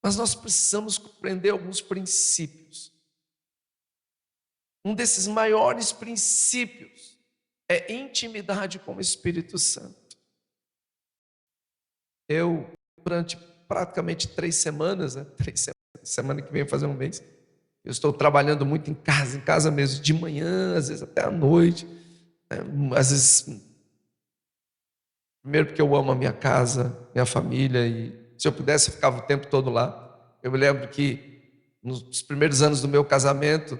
Mas nós precisamos compreender alguns princípios. Um desses maiores princípios é intimidade com o Espírito Santo. Eu, durante praticamente 3 semanas, 3 semanas, semana que vem fazer um mês, eu estou trabalhando muito em casa mesmo, de manhã, às vezes até à noite, às vezes, primeiro porque eu amo a minha casa, minha família, e se eu pudesse eu ficava o tempo todo lá. Eu me lembro que nos primeiros anos do meu casamento,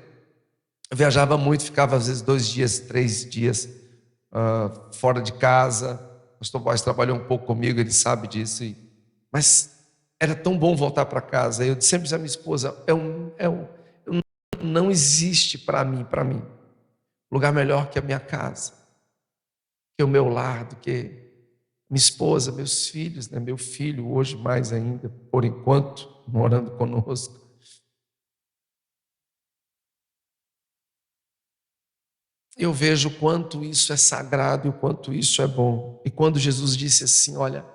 eu viajava muito, ficava às vezes 2 dias, 3 dias fora de casa. O pastor Boaz trabalhou um pouco comigo, ele sabe disso, mas era tão bom voltar para casa. Eu sempre disse à minha esposa, não existe para mim, lugar melhor que a minha casa, que o meu lar, do que minha esposa, meus filhos, né? Meu filho hoje mais ainda, por enquanto, morando conosco. Eu vejo o quanto isso é sagrado e o quanto isso é bom. E quando Jesus disse assim, olha,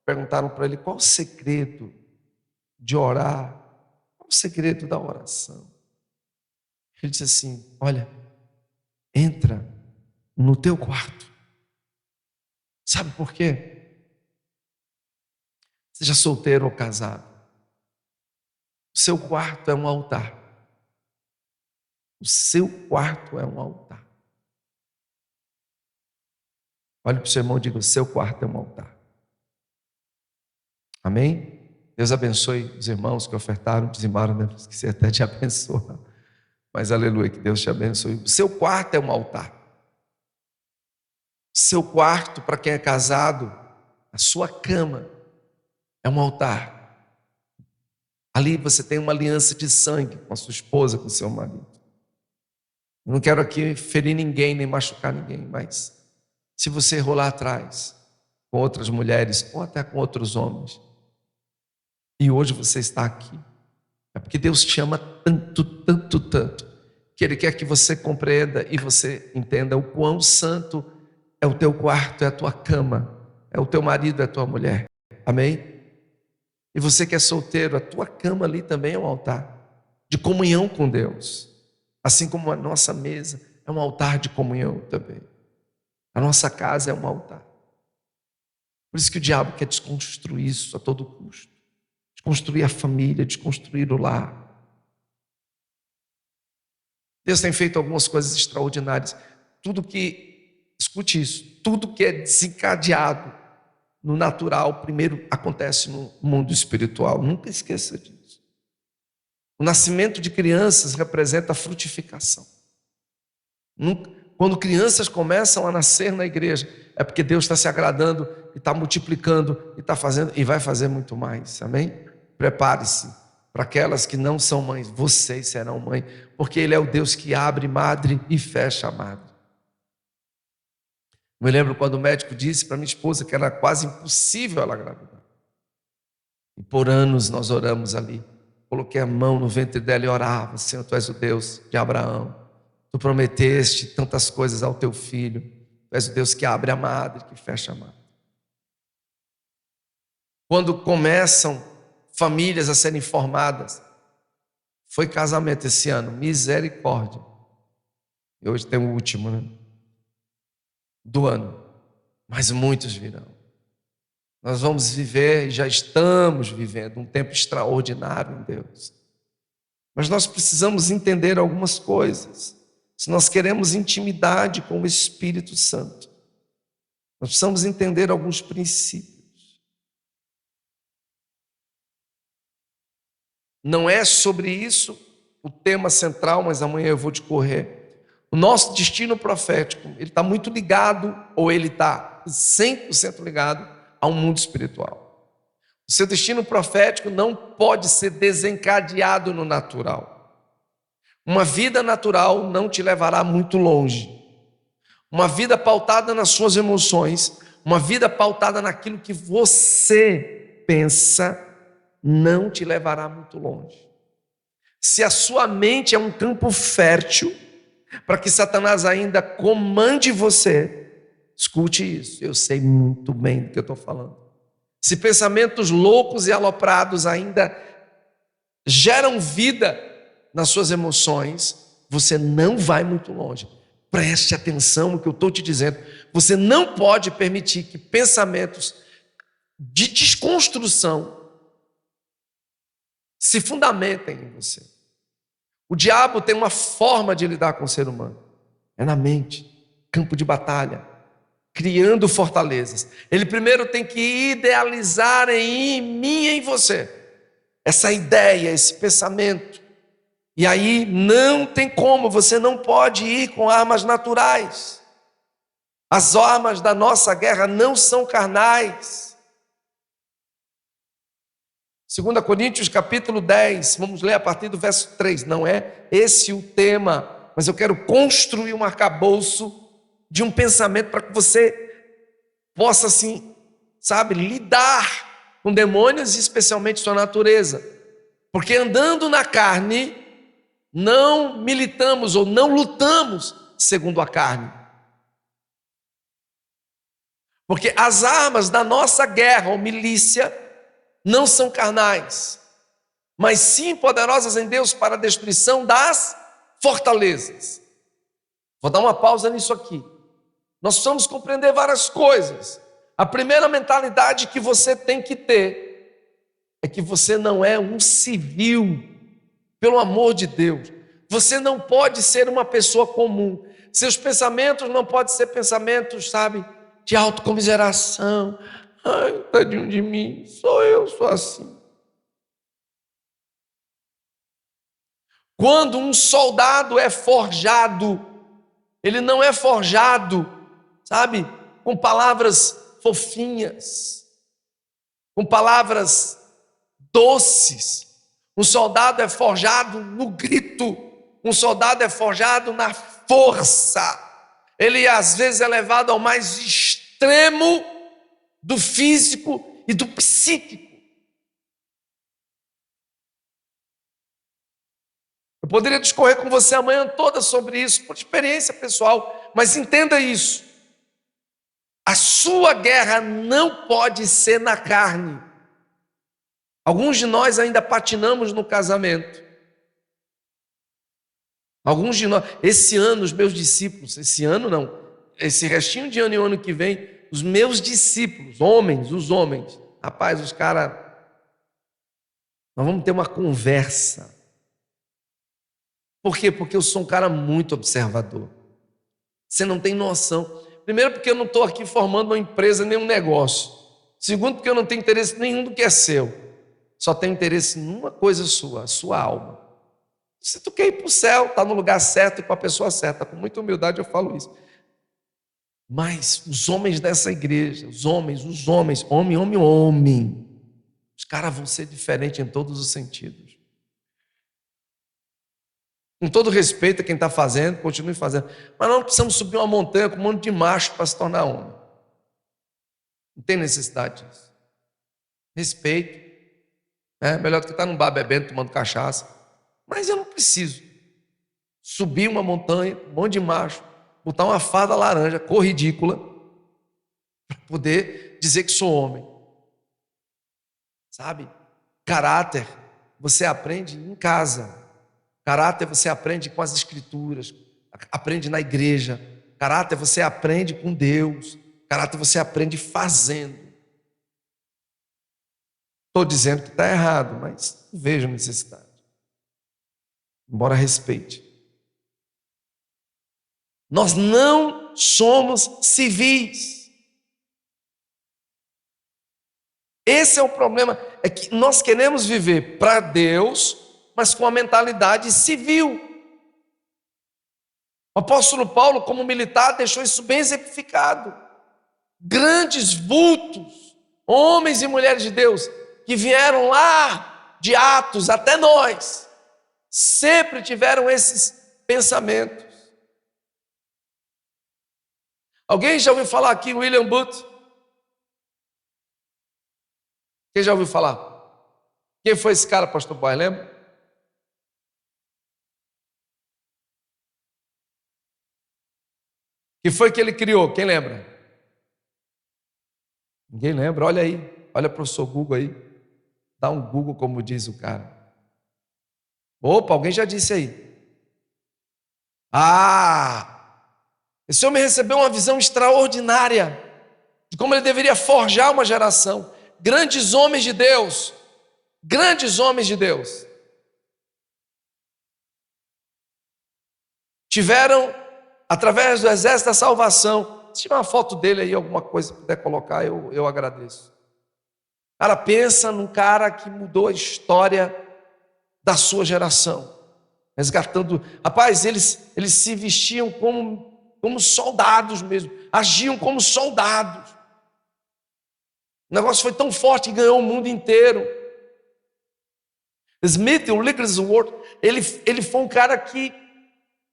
perguntaram para ele, qual o segredo de orar? Qual o segredo da oração? Ele disse assim, olha, entra no teu quarto. Sabe por quê? Seja solteiro ou casado, o seu quarto é um altar. O seu quarto é um altar. Olhe para o seu irmão e diga, o seu quarto é um altar. Amém? Deus abençoe os irmãos que ofertaram, dizimaram, né? Esqueci até de abençoar. Mas aleluia, que Deus te abençoe. O seu quarto é um altar. O seu quarto, para quem é casado, a sua cama é um altar. Ali você tem uma aliança de sangue com a sua esposa, com o seu marido. Eu não quero aqui ferir ninguém, nem machucar ninguém, mas se você rolar atrás com outras mulheres ou até com outros homens, e hoje você está aqui, é porque Deus te ama tanto, tanto, tanto, que Ele quer que você compreenda e você entenda o quão santo é o teu quarto, é a tua cama, é o teu marido, é a tua mulher. Amém? E você que é solteiro, a tua cama ali também é um altar de comunhão com Deus. Assim como a nossa mesa é um altar de comunhão também. A nossa casa é um altar. Por isso que o diabo quer desconstruir isso a todo custo. Desconstruir a família, desconstruir o lar. Deus tem feito algumas coisas extraordinárias. Escute isso, tudo que é desencadeado no natural, primeiro acontece no mundo espiritual. Nunca esqueça disso. O nascimento de crianças representa a frutificação. Quando crianças começam a nascer na igreja, é porque Deus está se agradando e está multiplicando e está fazendo e vai fazer muito mais. Amém? Prepare-se para aquelas que não são mães, vocês serão mãe, porque Ele é o Deus que abre madre e fecha a madre. Me lembro quando o médico disse para minha esposa que era quase impossível ela engravidar. E por anos nós oramos ali. Coloquei a mão no ventre dela e orava, Senhor, Tu és o Deus de Abraão. Tu prometeste tantas coisas ao Teu filho. Tu és o Deus que abre a madre, que fecha a madre. Quando começam famílias a serem formadas, foi casamento esse ano, misericórdia. E hoje tem o último, né? Do ano, mas muitos virão. Nós vamos viver e já estamos vivendo um tempo extraordinário em Deus. Mas nós precisamos entender algumas coisas. Se nós queremos intimidade com o Espírito Santo, nós precisamos entender alguns princípios. Não é sobre isso o tema central, mas amanhã eu vou discorrer. O nosso destino profético, ele está muito ligado, ou ele está 100% ligado ao mundo espiritual. O seu destino profético não pode ser desencadeado no natural. Uma vida natural não te levará muito longe. Uma vida pautada nas suas emoções, uma vida pautada naquilo que você pensa, não te levará muito longe. Se a sua mente é um campo fértil, para que Satanás ainda comande você, escute isso, eu sei muito bem do que eu estou falando. Se pensamentos loucos e aloprados ainda geram vida nas suas emoções, você não vai muito longe. Preste atenção no que eu estou te dizendo. Você não pode permitir que pensamentos de desconstrução se fundamentem em você. O diabo tem uma forma de lidar com o ser humano. É na mente, campo de batalha, criando fortalezas. Ele primeiro tem que idealizar em mim e em você essa ideia, esse pensamento. E aí não tem como, você não pode ir com armas naturais. As armas da nossa guerra não são carnais. 2 Coríntios capítulo 10, vamos ler a partir do verso 3. Não é esse o tema, mas eu quero construir um arcabouço de um pensamento para que você possa, assim, sabe, lidar com demônios e especialmente sua natureza. Porque andando na carne, não militamos ou não lutamos segundo a carne. Porque as armas da nossa guerra ou milícia não são carnais, mas sim poderosas em Deus para a destruição das fortalezas. Vou dar uma pausa nisso aqui. Nós precisamos compreender várias coisas. A primeira mentalidade que você tem que ter é que você não é um civil, pelo amor de Deus. Você não pode ser uma pessoa comum. Seus pensamentos não podem ser pensamentos, sabe, de autocomiseração. Ai, tadinho de mim, sou assim. Quando um soldado é forjado, ele não é forjado, sabe, com palavras fofinhas, com palavras doces. Um soldado é forjado no grito, um soldado é forjado na força. Ele às vezes é levado ao mais extremo do físico e do psíquico. Eu poderia discorrer com você a manhã toda sobre isso, por experiência pessoal, mas entenda isso. A sua guerra não pode ser na carne. Alguns de nós ainda patinamos no casamento. Alguns de nós, esse ano, os meus discípulos, esse ano não, esse restinho de ano e o ano que vem, os meus discípulos, homens, os homens, rapaz, os caras, nós vamos ter uma conversa. Por quê? Porque eu sou um cara muito observador. Você não tem noção. Primeiro, porque eu não estou aqui formando uma empresa nem um negócio. Segundo, porque eu não tenho interesse nenhum do que é seu. Só tenho interesse numa coisa sua, a sua alma. Se tu quer ir para o céu, está no lugar certo e com a pessoa certa. Com muita humildade eu falo isso. Mas os homens dessa igreja, os homens, homem, os caras vão ser diferentes em todos os sentidos. Com todo respeito a quem está fazendo, continue fazendo. Mas não precisamos subir uma montanha com um monte de macho para se tornar homem. Não tem necessidade disso. Respeito. É melhor do que estar num bar bebendo, tomando cachaça. Mas eu não preciso subir uma montanha, um monte de macho, botar uma farda laranja, cor ridícula, para poder dizer que sou homem. Sabe? Caráter você aprende em casa. Caráter você aprende com as escrituras, aprende na igreja. Caráter você aprende com Deus. Caráter você aprende fazendo. Estou dizendo que está errado, mas não vejo necessidade. Embora respeite. Nós não somos civis. Esse é o problema, é que nós queremos viver para Deus, mas com a mentalidade civil. O apóstolo Paulo, como militar, deixou isso bem exemplificado. Grandes vultos, homens e mulheres de Deus, que vieram lá de Atos até nós, sempre tiveram esses pensamentos. Alguém já ouviu falar aqui William Booth? Quem já ouviu falar? Quem foi esse cara, pastor Boy, lembra? Que foi que ele criou? Quem lembra? Ninguém lembra? Olha aí, olha para o seu Google aí. Dá um Google, como diz o cara. Opa, alguém já disse aí. Esse homem recebeu uma visão extraordinária de como ele deveria forjar uma geração. Grandes homens de Deus, tiveram, através do exército da salvação. Se tiver uma foto dele aí, alguma coisa que puder colocar, eu agradeço. Cara, pensa num cara que mudou a história da sua geração, resgatando. Rapaz, eles se vestiam como soldados mesmo, agiam como soldados. O negócio foi tão forte que ganhou o mundo inteiro. Smith, o Wigglesworth, ele foi um cara que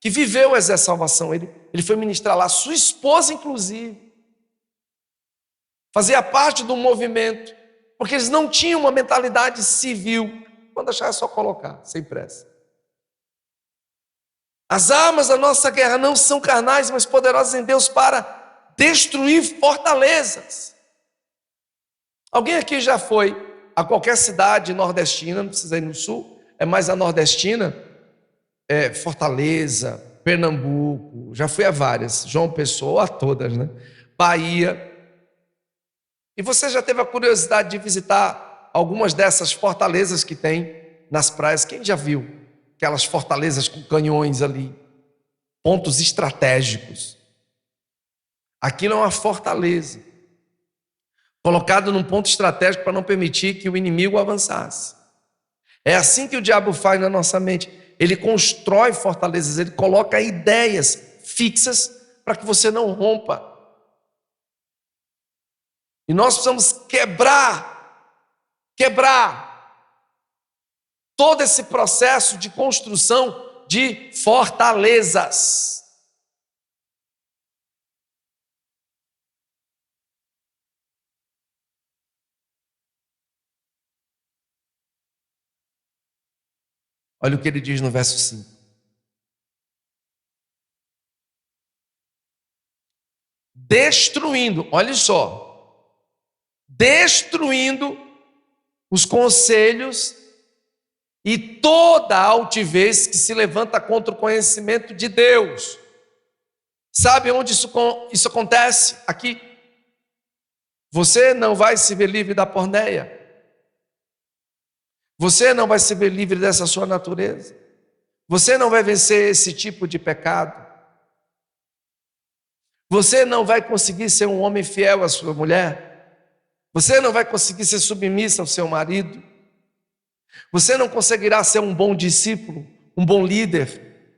viveu o exército de salvação. Ele foi ministrar lá, sua esposa inclusive fazia parte do movimento, porque eles não tinham uma mentalidade civil. Quando achar é só colocar, sem pressa. As armas da nossa guerra não são carnais, mas poderosas em Deus para destruir fortalezas. Alguém aqui já foi a qualquer cidade nordestina, não precisa ir no sul, é mais a nordestina, Fortaleza, Pernambuco, já fui a várias, João Pessoa, a todas, né? Bahia. E você já teve a curiosidade de visitar algumas dessas fortalezas que tem nas praias? Quem já viu aquelas fortalezas com canhões ali, pontos estratégicos? Aquilo é uma fortaleza, colocado num ponto estratégico para não permitir que o inimigo avançasse. É assim que o diabo faz na nossa mente. Ele constrói fortalezas, ele coloca ideias fixas para que você não rompa. E nós precisamos quebrar todo esse processo de construção de fortalezas. Olha o que ele diz no verso 5. Destruindo, olha só, destruindo os conselhos e toda a altivez que se levanta contra o conhecimento de Deus. Sabe onde isso acontece? Aqui. Você não vai se ver livre da porneia. Você não vai se ver livre dessa sua natureza. Você não vai vencer esse tipo de pecado. Você não vai conseguir ser um homem fiel à sua mulher. Você não vai conseguir ser submissa ao seu marido. Você não conseguirá ser um bom discípulo, um bom líder.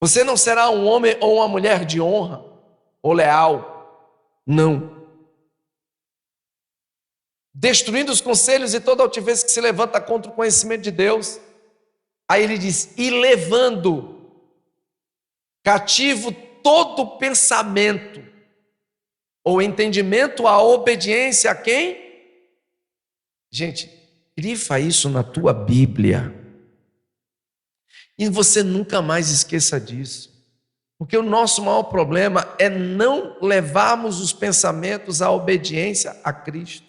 Você não será um homem ou uma mulher de honra ou leal. Não. Destruindo os conselhos e toda altivez que se levanta contra o conhecimento de Deus. Aí ele diz, e levando cativo todo pensamento ou entendimento à obediência a quem? Gente, grifa isso na tua Bíblia. E você nunca mais esqueça disso. Porque o nosso maior problema é não levarmos os pensamentos à obediência a Cristo.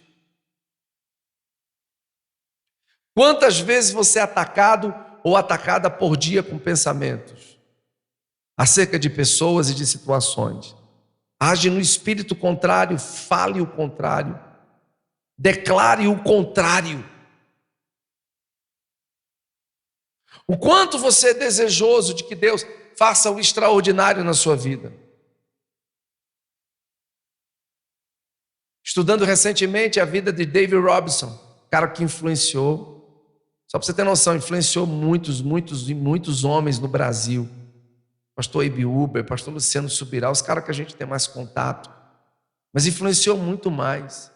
Quantas vezes você é atacado ou atacada por dia com pensamentos acerca de pessoas e de situações? Age no espírito contrário, fale o contrário, declare o contrário. O quanto você é desejoso de que Deus faça o extraordinário na sua vida. Estudando recentemente a vida de David Robinson, cara que influenciou, só para você ter noção, influenciou muitos homens no Brasil. Pastor Ibe Uber, pastor Luciano Subirá, os caras que a gente tem mais contato. Mas influenciou muito mais.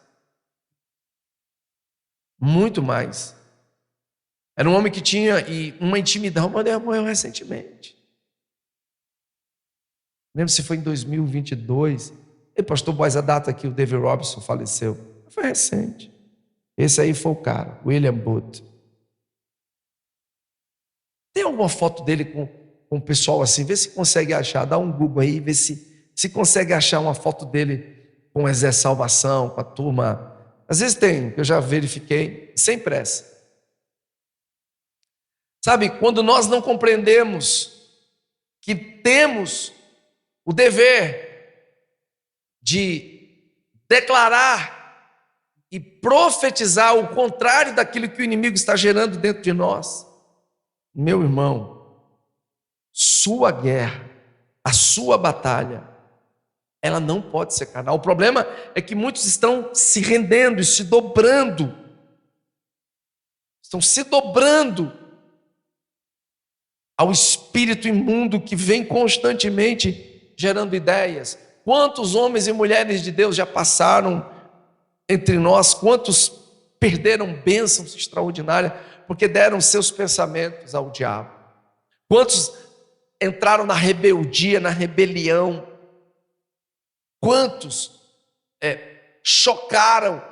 Muito mais. Era um homem que tinha uma intimidade, mas ele morreu recentemente. Lembro se foi em 2022. E pastor Boaz, a data que o David Robinson faleceu. Foi recente. Esse aí foi o cara, William Booth. Tem alguma foto dele com o pessoal assim? Vê se consegue achar, dá um Google aí, vê se consegue achar uma foto dele com o Exército de Salvação, com a turma. Às vezes tem, eu já verifiquei, sem pressa. Sabe, quando nós não compreendemos que temos o dever de declarar e profetizar o contrário daquilo que o inimigo está gerando dentro de nós, meu irmão, sua guerra, a sua batalha, ela não pode ser carnal. O problema é que muitos estão se rendendo e se dobrando, estão se dobrando ao espírito imundo que vem constantemente gerando ideias. Quantos homens e mulheres de Deus já passaram entre nós, quantos perderam bênçãos extraordinárias porque deram seus pensamentos ao diabo? Quantos entraram na rebeldia, na rebelião? Quantos chocaram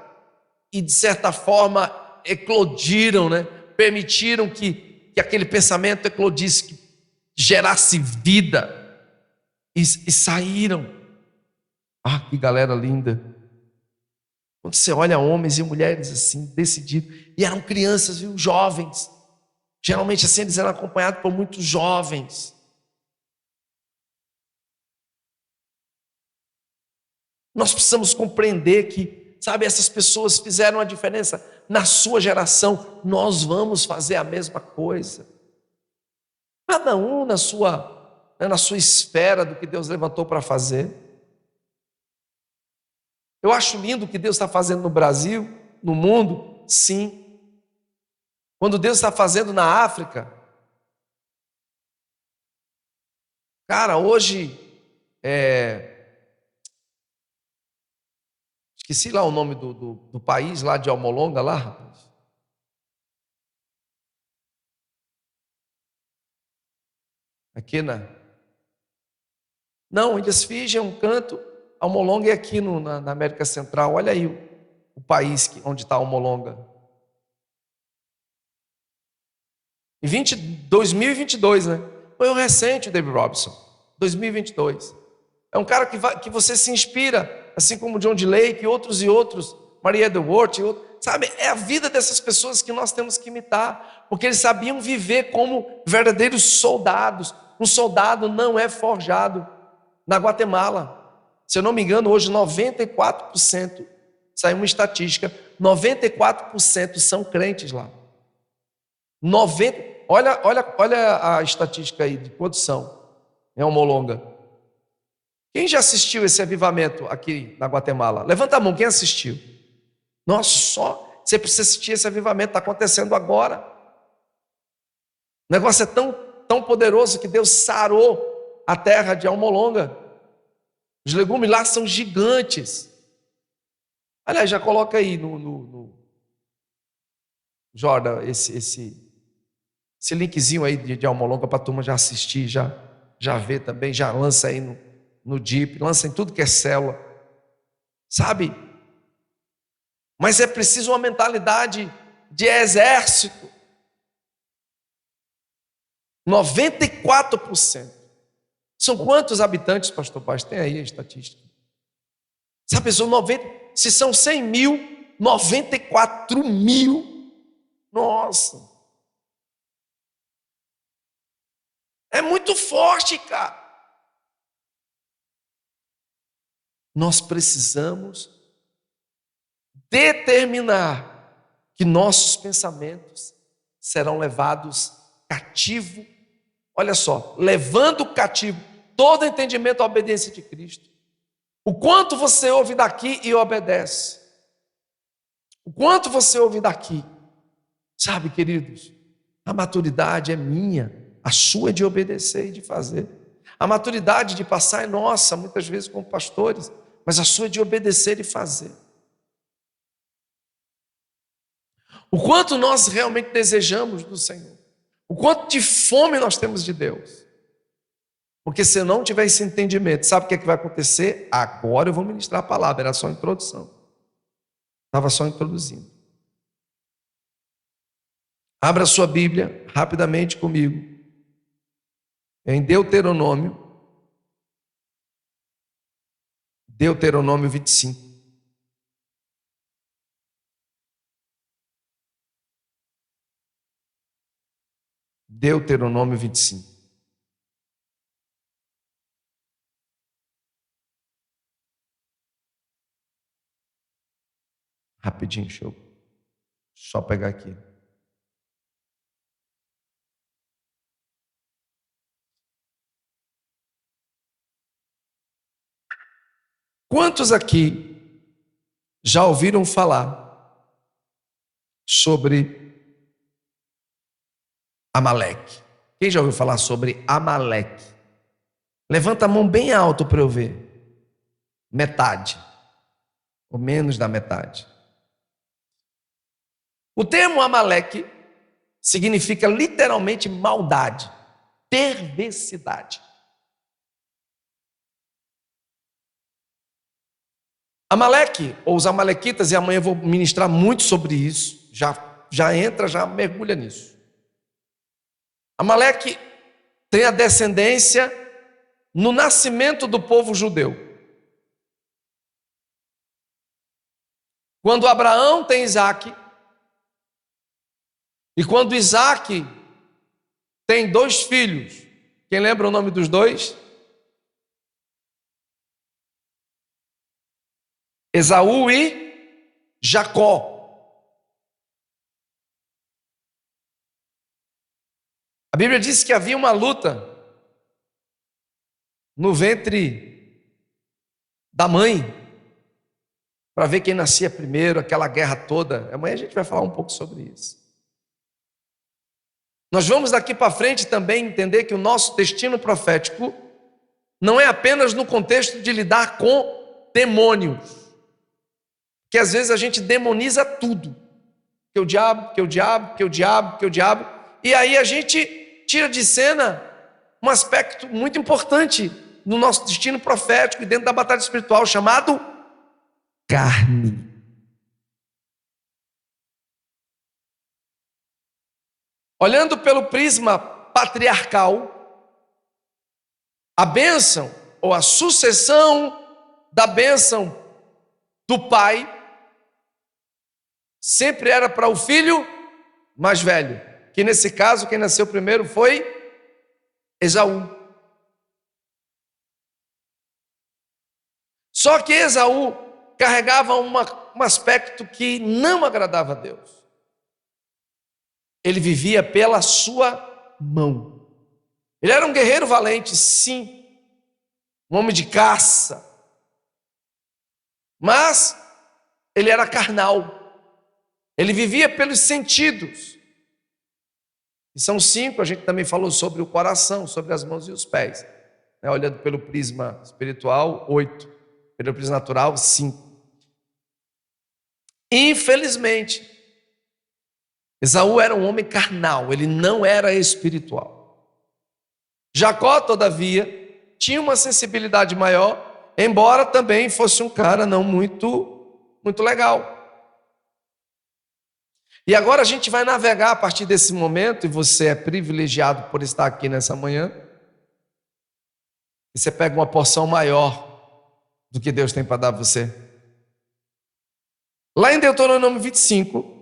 e de certa forma eclodiram, né? Permitiram que aquele pensamento eclodisse, que gerasse vida e saíram. Ah, que galera linda! Quando você olha homens e mulheres assim, decididos, e eram crianças, viu, jovens, geralmente assim eles eram acompanhados por muitos jovens. Nós precisamos compreender que, sabe, essas pessoas fizeram a diferença na sua geração, nós vamos fazer a mesma coisa. Cada um na sua esfera do que Deus levantou para fazer. Eu acho lindo o que Deus está fazendo no Brasil, no mundo, sim. Quando Deus está fazendo na África, cara, hoje, esqueci lá o nome do país, lá de Almolonga, lá, rapaz. Aqui Não, Ilhas Fiji é um canto, Almolonga é aqui na América Central. Olha aí o país onde está Almolonga. Em 2022, né? Foi o recente, o David Robson. 2022. É um cara que você se inspira, assim como John D. Lake e outros, Maria Edworth, sabe? É a vida dessas pessoas que nós temos que imitar, porque eles sabiam viver como verdadeiros soldados. Um soldado não é forjado. Na Guatemala, se eu não me engano, hoje 94%, saiu uma estatística, 94% são crentes lá. 90, olha a estatística aí de produção em Almolonga. Quem já assistiu esse avivamento aqui na Guatemala? Levanta a mão, quem assistiu? Nossa, você precisa assistir esse avivamento, está acontecendo agora. O negócio é tão poderoso que Deus sarou a terra de Almolonga. Os legumes lá são gigantes. Aliás, já coloca aí no Jordan esse linkzinho aí de Almolonga para a turma já assistir, já ver também, já lança aí no Deep, lança em tudo que é célula. Sabe? Mas é preciso uma mentalidade de exército. 94%. São quantos habitantes, pastor Paz? Tem aí a estatística. Sabe, pessoal, se são 100 mil, 94 mil. Nossa. É muito forte, cara. Nós precisamos determinar que nossos pensamentos serão levados cativo. Olha só, levando cativo todo entendimento à obediência de Cristo. O quanto você ouve daqui e obedece. O quanto você ouve daqui. Sabe, queridos, a maturidade é minha, a sua é de obedecer e de fazer. A maturidade de passar é nossa, muitas vezes como pastores, mas a sua é de obedecer e fazer. O quanto nós realmente desejamos do Senhor. O quanto de fome nós temos de Deus. Porque se eu não tiver esse entendimento, sabe o que é que vai acontecer? Agora eu vou ministrar a palavra, era só a introdução. Estava só introduzindo. Abra sua Bíblia rapidamente comigo. Em Deuteronômio 25. Deuteronômio 25. Rapidinho, deixa eu só pegar aqui. Quantos aqui já ouviram falar sobre Amaleque? Quem já ouviu falar sobre Amaleque? Levanta a mão bem alto para eu ver. Metade, ou menos da metade. O termo Amaleque significa literalmente maldade, perversidade. Amaleque, ou os amalequitas, e amanhã eu vou ministrar muito sobre isso, já mergulha nisso. Amaleque tem a descendência no nascimento do povo judeu. Quando Abraão tem Isaque, e quando Isaque tem 2 filhos, quem lembra o nome dos 2? Esaú e Jacó. A Bíblia diz que havia uma luta no ventre da mãe para ver quem nascia primeiro, aquela guerra toda. Amanhã a gente vai falar um pouco sobre isso. Nós vamos daqui para frente também entender que o nosso destino profético não é apenas no contexto de lidar com demônios, que às vezes a gente demoniza tudo, que o diabo, e aí a gente tira de cena um aspecto muito importante no nosso destino profético e dentro da batalha espiritual, chamado carne. Olhando pelo prisma patriarcal, a bênção ou a sucessão da bênção do pai sempre era para o filho mais velho, que nesse caso quem nasceu primeiro foi Esaú. Só que Esaú carregava um aspecto que não agradava a Deus. Ele vivia pela sua mão. Ele era um guerreiro valente, sim, um homem de caça, mas ele era carnal. Ele vivia pelos sentidos. E são 5, a gente também falou sobre o coração, sobre as mãos e os pés. Olhando pelo prisma espiritual, 8. Pelo prisma natural, 5. Infelizmente, Esaú era um homem carnal, ele não era espiritual. Jacó, todavia, tinha uma sensibilidade maior, embora também fosse um cara não muito legal. E agora a gente vai navegar a partir desse momento, e você é privilegiado por estar aqui nessa manhã, e você pega uma porção maior do que Deus tem para dar a você. Lá em Deuteronômio 25,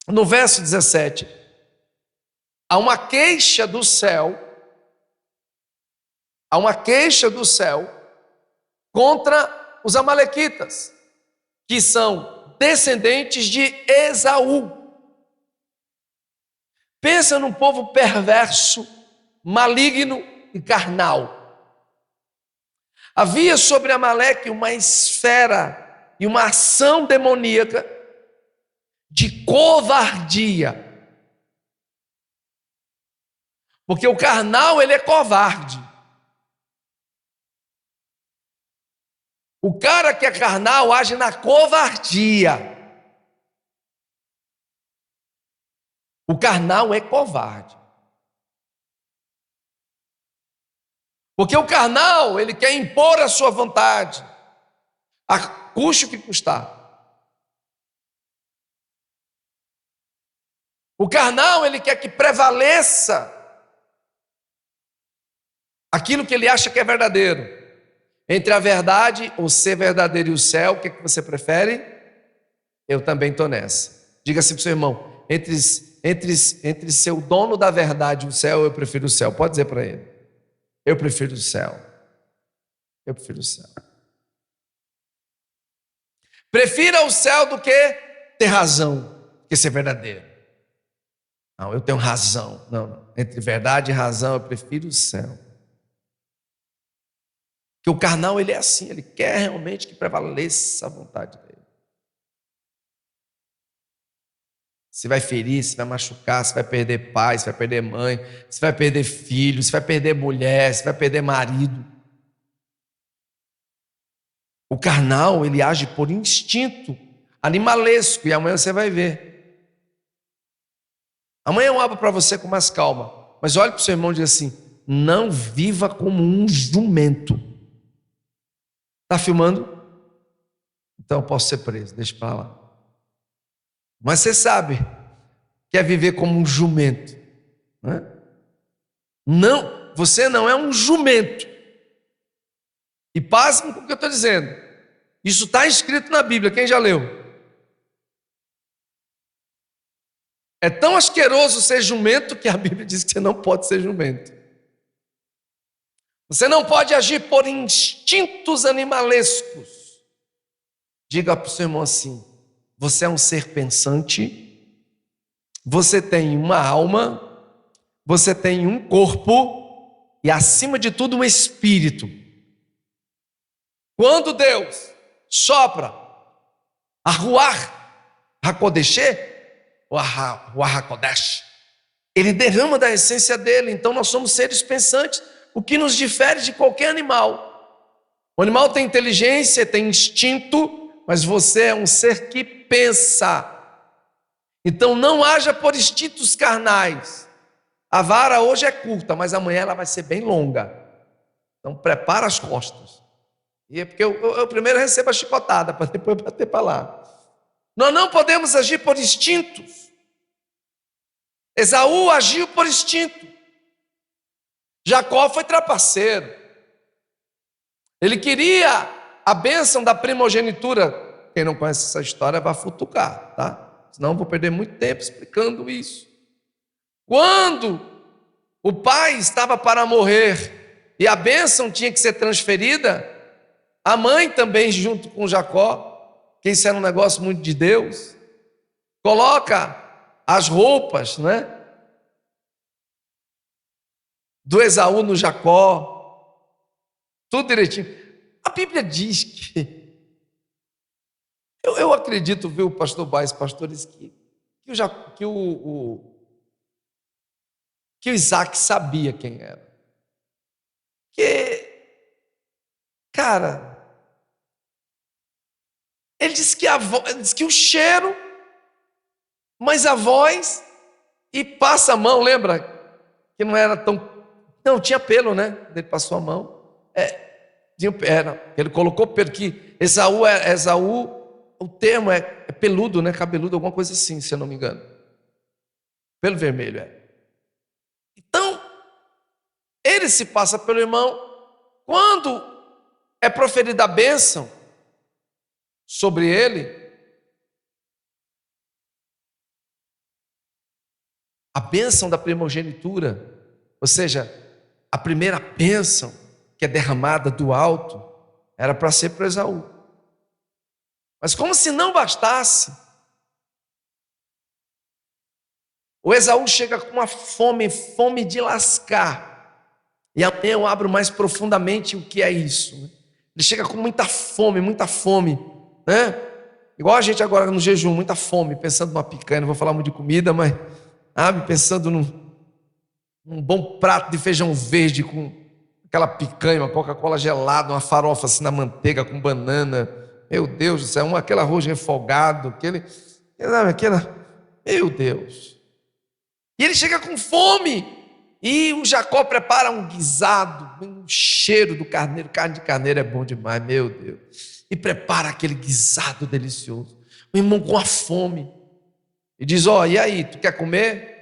no verso 17, há uma queixa do céu, contra os amalequitas, que são descendentes de Esaú. Pensa num povo perverso, maligno e carnal. Havia sobre Amaleque uma esfera e uma ação demoníaca de covardia. Porque o carnal, ele é covarde. O cara que é carnal age na covardia. O carnal é covarde. Porque o carnal, ele quer impor a sua vontade, a custe o que custar. O carnal, ele quer que prevaleça aquilo que ele acha que é verdadeiro. Entre a verdade, ou ser verdadeiro, e o céu, o que é que você prefere? Eu também estou nessa. Diga assim para o seu irmão, entre ser o dono da verdade e o céu, eu prefiro o céu. Pode dizer para ele. Eu prefiro o céu. Eu prefiro o céu. Prefira o céu do que ter razão, do que ser verdadeiro. Não, eu tenho razão. Não. Entre verdade e razão, eu prefiro o céu. Porque o carnal, ele é assim, ele quer realmente que prevaleça a vontade dele. Você vai ferir, você vai machucar, você vai perder pai, você vai perder mãe, você vai perder filho, você vai perder mulher, você vai perder marido. O carnal, ele age por instinto animalesco, e amanhã você vai ver. Amanhã eu abro para você com mais calma, mas olhe para o seu irmão e diga assim: não viva como um jumento. Está filmando? Então eu posso ser preso, deixa para lá. Mas você sabe que é viver como um jumento, né? Não, você não é um jumento. E pasme com o que eu estou dizendo. Isso está escrito na Bíblia, quem já leu? É tão asqueroso ser jumento que a Bíblia diz que você não pode ser jumento. Você não pode agir por instintos animalescos. Diga para o seu irmão assim: você é um ser pensante, você tem uma alma, você tem um corpo e, acima de tudo, um espírito. Quando Deus sopra a Ruach HaKodeshê, ou a Ruach HaKodesh, Ele derrama da essência dele. Então nós somos seres pensantes, o que nos difere de qualquer animal. O animal tem inteligência, tem instinto, mas você é um ser que pensa. Então não haja por instintos carnais. A vara hoje é curta, mas amanhã ela vai ser bem longa. Então prepara as costas. E é porque eu primeiro recebo a chicotada, para depois bater para lá. Nós não podemos agir por instintos. Esaú agiu por instinto. Jacó foi trapaceiro. Ele queria a bênção da primogenitura. Quem não conhece essa história vai futucar, tá? Senão eu vou perder muito tempo explicando isso. Quando o pai estava para morrer e a bênção tinha que ser transferida, a mãe também, junto com Jacó, que isso era um negócio muito de Deus, coloca as roupas, né, do Esaú no Jacó, tudo direitinho. A Bíblia diz que, eu acredito, viu, pastor Baez, pastores, que o Isaac sabia quem era. Que, cara, ele disse que o cheiro, mas a voz, e passa a mão, lembra? Que não era tão... Não, tinha pelo, né? Ele passou a mão. Ele colocou pelo, que Esaú, o termo é peludo, né? Cabeludo, alguma coisa assim, se eu não me engano. Pelo vermelho, Então, ele se passa pelo irmão. Quando é proferida a bênção sobre ele, a bênção da primogenitura, ou seja, a primeira bênção que é derramada do alto, era para ser para Esaú. Mas como se não bastasse, o Esaú chega com uma fome de lascar. E amanhã eu abro mais profundamente o que é isso, né? Ele chega com muita fome, né? Igual a gente agora no jejum, muita fome, pensando numa picanha. Não vou falar muito de comida, mas pensando num bom prato de feijão verde com aquela picanha, uma Coca-Cola gelada, uma farofa assim na manteiga com banana. Meu Deus do céu, aquele arroz refogado, meu Deus. E ele chega com fome. E o Jacó prepara um guisado, um cheiro do carneiro. Carne de carneiro é bom demais, meu Deus. E prepara aquele guisado delicioso. O irmão com a fome. E diz: e aí, tu quer comer?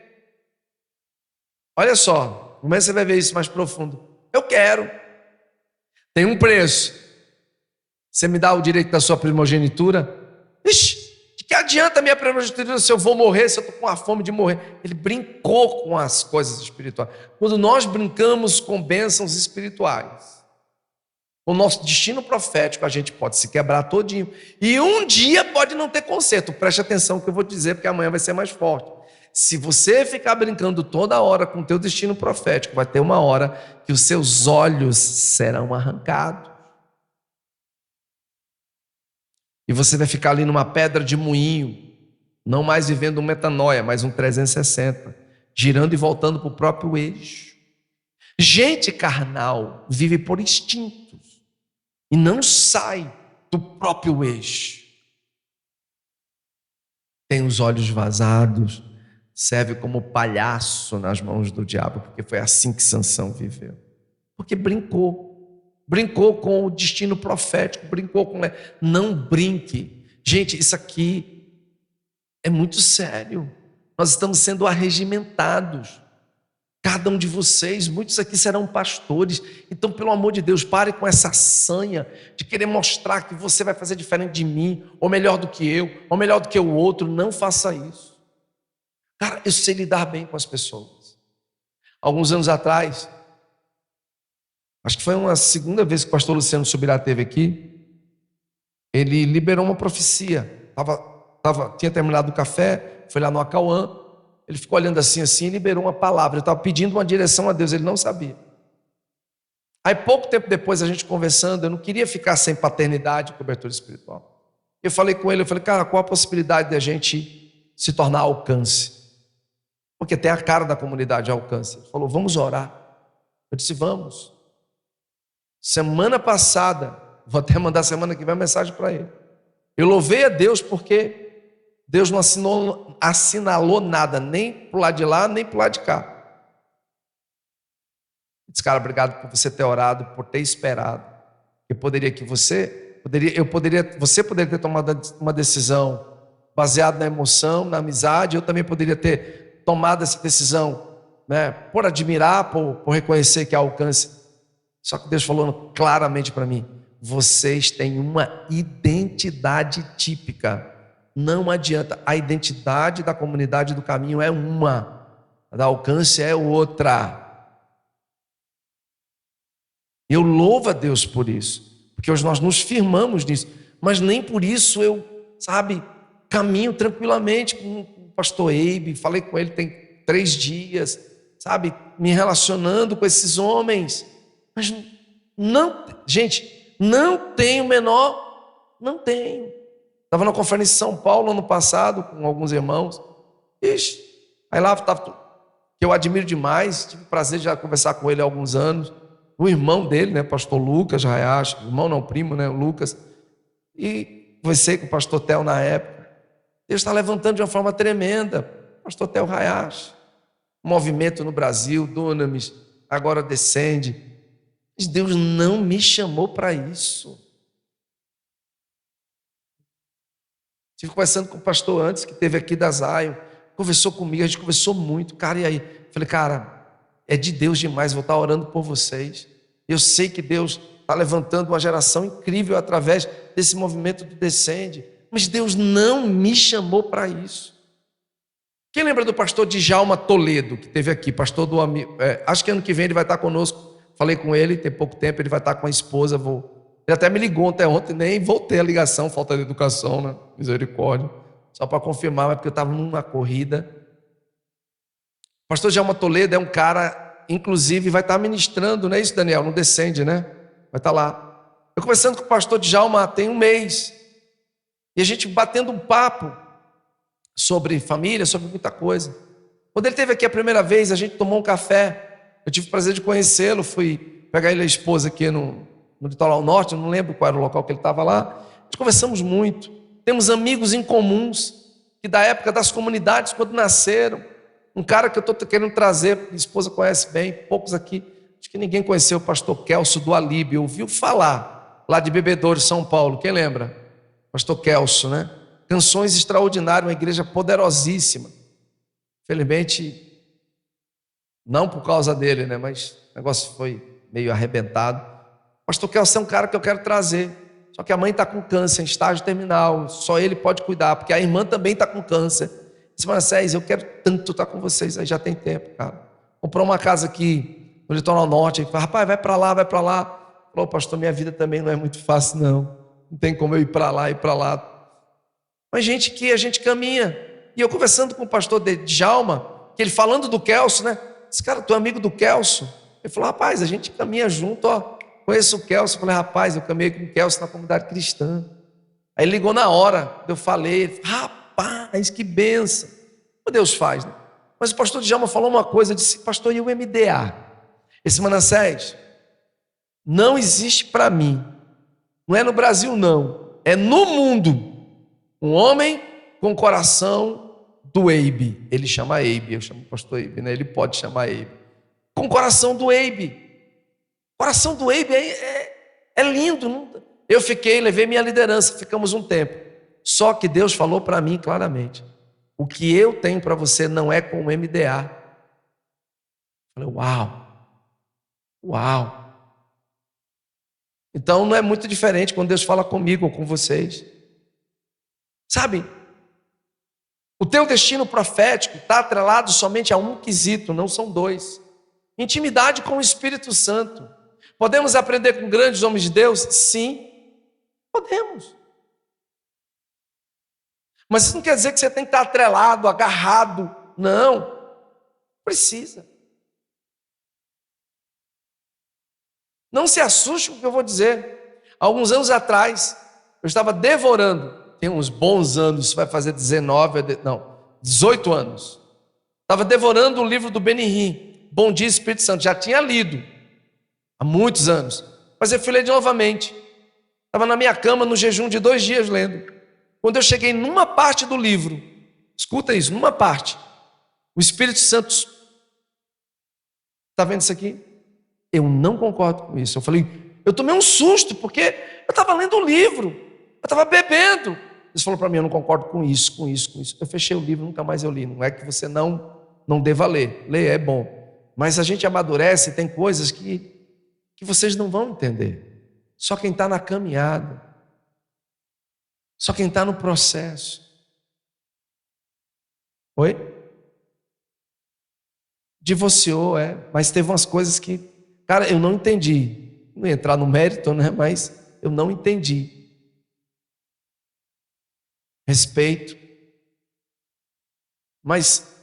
Olha só, como é que você vai ver isso mais profundo? Eu quero. Tem um preço. Você me dá o direito da sua primogenitura? Ixi, de que adianta a minha primogenitura se eu vou morrer, se eu estou com a fome de morrer? Ele brincou com as coisas espirituais. Quando nós brincamos com bênçãos espirituais, o nosso destino profético, a gente pode se quebrar todinho. E um dia pode não ter conserto. Preste atenção que eu vou dizer, porque amanhã vai ser mais forte. Se você ficar brincando toda hora com o teu destino profético, vai ter uma hora que os seus olhos serão arrancados. E você vai ficar ali numa pedra de moinho, não mais vivendo um metanoia, mas um 360, girando e voltando para o próprio eixo. Gente carnal vive por instintos e não sai do próprio eixo. Tem os olhos vazados, serve como palhaço nas mãos do diabo, porque foi assim que Sansão viveu. Porque brincou com o destino profético, brincou com... Não brinque. Gente, isso aqui é muito sério. Nós estamos sendo arregimentados. Cada um de vocês, muitos aqui serão pastores. Então, pelo amor de Deus, pare com essa sanha de querer mostrar que você vai fazer diferente de mim, ou melhor do que eu, ou melhor do que o outro. Não faça isso. Cara, eu sei lidar bem com as pessoas. Alguns anos atrás, acho que foi uma segunda vez que o pastor Luciano Subirá esteve aqui, ele liberou uma profecia. Tinha terminado o café, foi lá no Acauã, ele ficou olhando assim e liberou uma palavra. Eu estava pedindo uma direção a Deus, ele não sabia. Aí pouco tempo depois, a gente conversando, eu não queria ficar sem paternidade e cobertura espiritual. Eu falei com ele, cara, qual a possibilidade de a gente se tornar alcance? Porque tem a cara da comunidade alcance. Ele falou, vamos orar. Eu disse, vamos. Semana passada, vou até mandar semana que vem uma mensagem para ele. Eu louvei a Deus porque Deus não assinalou nada, nem para o lado de lá, nem para o lado de cá. Eu disse, cara, obrigado por você ter orado, por ter esperado. Você poderia ter tomado uma decisão baseada na emoção, na amizade. Eu também poderia ter tomado essa decisão, né, por admirar, por reconhecer que há alcance. Só que Deus falou claramente para mim, vocês têm uma identidade típica. Não adianta, a identidade da comunidade do caminho é uma, a da alcance é outra. Eu louvo a Deus por isso, porque hoje nós nos firmamos nisso, mas nem por isso eu, caminho tranquilamente com o pastor Eibe, falei com ele tem 3 dias, me relacionando com esses homens, mas não, gente, não tenho. Estava na conferência em São Paulo ano passado com alguns irmãos. Aí lá estava, que eu admiro demais, tive o prazer de já conversar com ele há alguns anos. O irmão dele, né, pastor Lucas Hayashi, irmão não, primo, né, o Lucas. E conversei com o pastor Theo na época. Deus está levantando de uma forma tremenda. Pastor Theo Hayashi. Movimento no Brasil, Dunamis, agora descende. Mas Deus não me chamou para isso. Estive conversando com o pastor antes, que esteve aqui da Zion, conversou comigo, a gente conversou muito, cara, e aí? Falei, cara, é de Deus demais, vou estar orando por vocês. Eu sei que Deus está levantando uma geração incrível através desse movimento do Descende, mas Deus não me chamou para isso. Quem lembra do pastor Djalma Toledo, que esteve aqui, pastor do amigo, acho que ano que vem ele vai estar conosco, falei com ele, tem pouco tempo, ele vai estar com a esposa, ele até me ligou até ontem, nem voltei a ligação, falta de educação, né? Misericórdia. Só para confirmar, mas porque eu estava numa corrida. O pastor Djalma Toledo é um cara, inclusive, vai estar ministrando, não é isso, Daniel? Não Descende, né? Vai estar lá. Eu conversando com o pastor Djalma tem 1 mês. E a gente batendo um papo sobre família, sobre muita coisa. Quando ele esteve aqui a primeira vez, a gente tomou um café. Eu tive o prazer de conhecê-lo, fui pegar ele e a esposa aqui no litoral norte, eu não lembro qual era o local que ele estava lá. Nós conversamos muito, temos amigos em comuns, que da época das comunidades, quando nasceram, um cara que eu estou querendo trazer, minha esposa conhece bem, poucos aqui, acho que ninguém conheceu o pastor Kelso do Alibe, ouviu falar, lá de Bebedouro, São Paulo, quem lembra? Pastor Kelso, né? Canções extraordinárias, uma igreja poderosíssima. Felizmente, não por causa dele, né? Mas o negócio foi meio arrebentado. Pastor Kelso é um cara que eu quero trazer. Só que a mãe está com câncer em estágio terminal, só ele pode cuidar, porque a irmã também está com câncer. Disse, Manassés, eu quero tanto estar com vocês, aí já tem tempo, cara. Comprou uma casa aqui, no litoral norte, aí fala, rapaz, vai para lá, vai para lá. Falou, pastor, minha vida também não é muito fácil, não. Não tem como eu ir para lá, ir para lá. Mas gente que a gente caminha. E eu conversando com o pastor Djalma, que ele falando do Kelso, né? Esse cara, tu é amigo do Kelso? Ele falou, rapaz, a gente caminha junto, ó. Conheço o Kelso. Eu falei, rapaz, eu caminhei com o Kelso na comunidade cristã. Aí ele ligou na hora, eu falei, ele falou, rapaz, que benção. O Deus faz, né? Mas o pastor Djalma falou uma coisa, disse, pastor, e o MDA? Esse Manassés, não existe para mim, não é no Brasil não, é no mundo, um homem com coração do Eibe. Ele chama Eibe, eu chamo o pastor Eibe, né? Ele pode chamar Eibe. Com coração do Eibe. Coração do Eibe é lindo. Não? Eu levei minha liderança, ficamos um tempo. Só que Deus falou para mim claramente, o que eu tenho para você não é com o MDA. Eu falei, uau. Então não é muito diferente quando Deus fala comigo ou com vocês. Sabe, o teu destino profético está atrelado somente a um quesito, não são dois. Intimidade com o Espírito Santo. Podemos aprender com grandes homens de Deus? Sim, podemos. Mas isso não quer dizer que você tem que estar atrelado, agarrado. Não, precisa. Não se assuste com o que eu vou dizer. Alguns anos atrás, eu estava devorando, tem uns bons anos, vai fazer 18 anos. Estava devorando o livro do Benihim, Bom Dia Espírito Santo. Já tinha lido há muitos anos, mas eu fui ler novamente. Estava na minha cama no jejum de 2 dias lendo. Quando eu cheguei numa parte do livro, escuta isso, numa parte, o Espírito Santo, está vendo isso aqui? Eu não concordo com isso. Eu falei, eu tomei um susto, porque eu estava lendo o livro, eu estava bebendo. Ele falou para mim, eu não concordo com isso. Eu fechei o livro, nunca mais eu li. Não é que você não deva ler. Ler é bom. Mas a gente amadurece, tem coisas que vocês não vão entender. Só quem está na caminhada. Só quem está no processo. Oi? Divorciou, mas teve umas coisas que, cara, eu não entendi. Não ia entrar no mérito, né? Mas eu não entendi. Respeito. Mas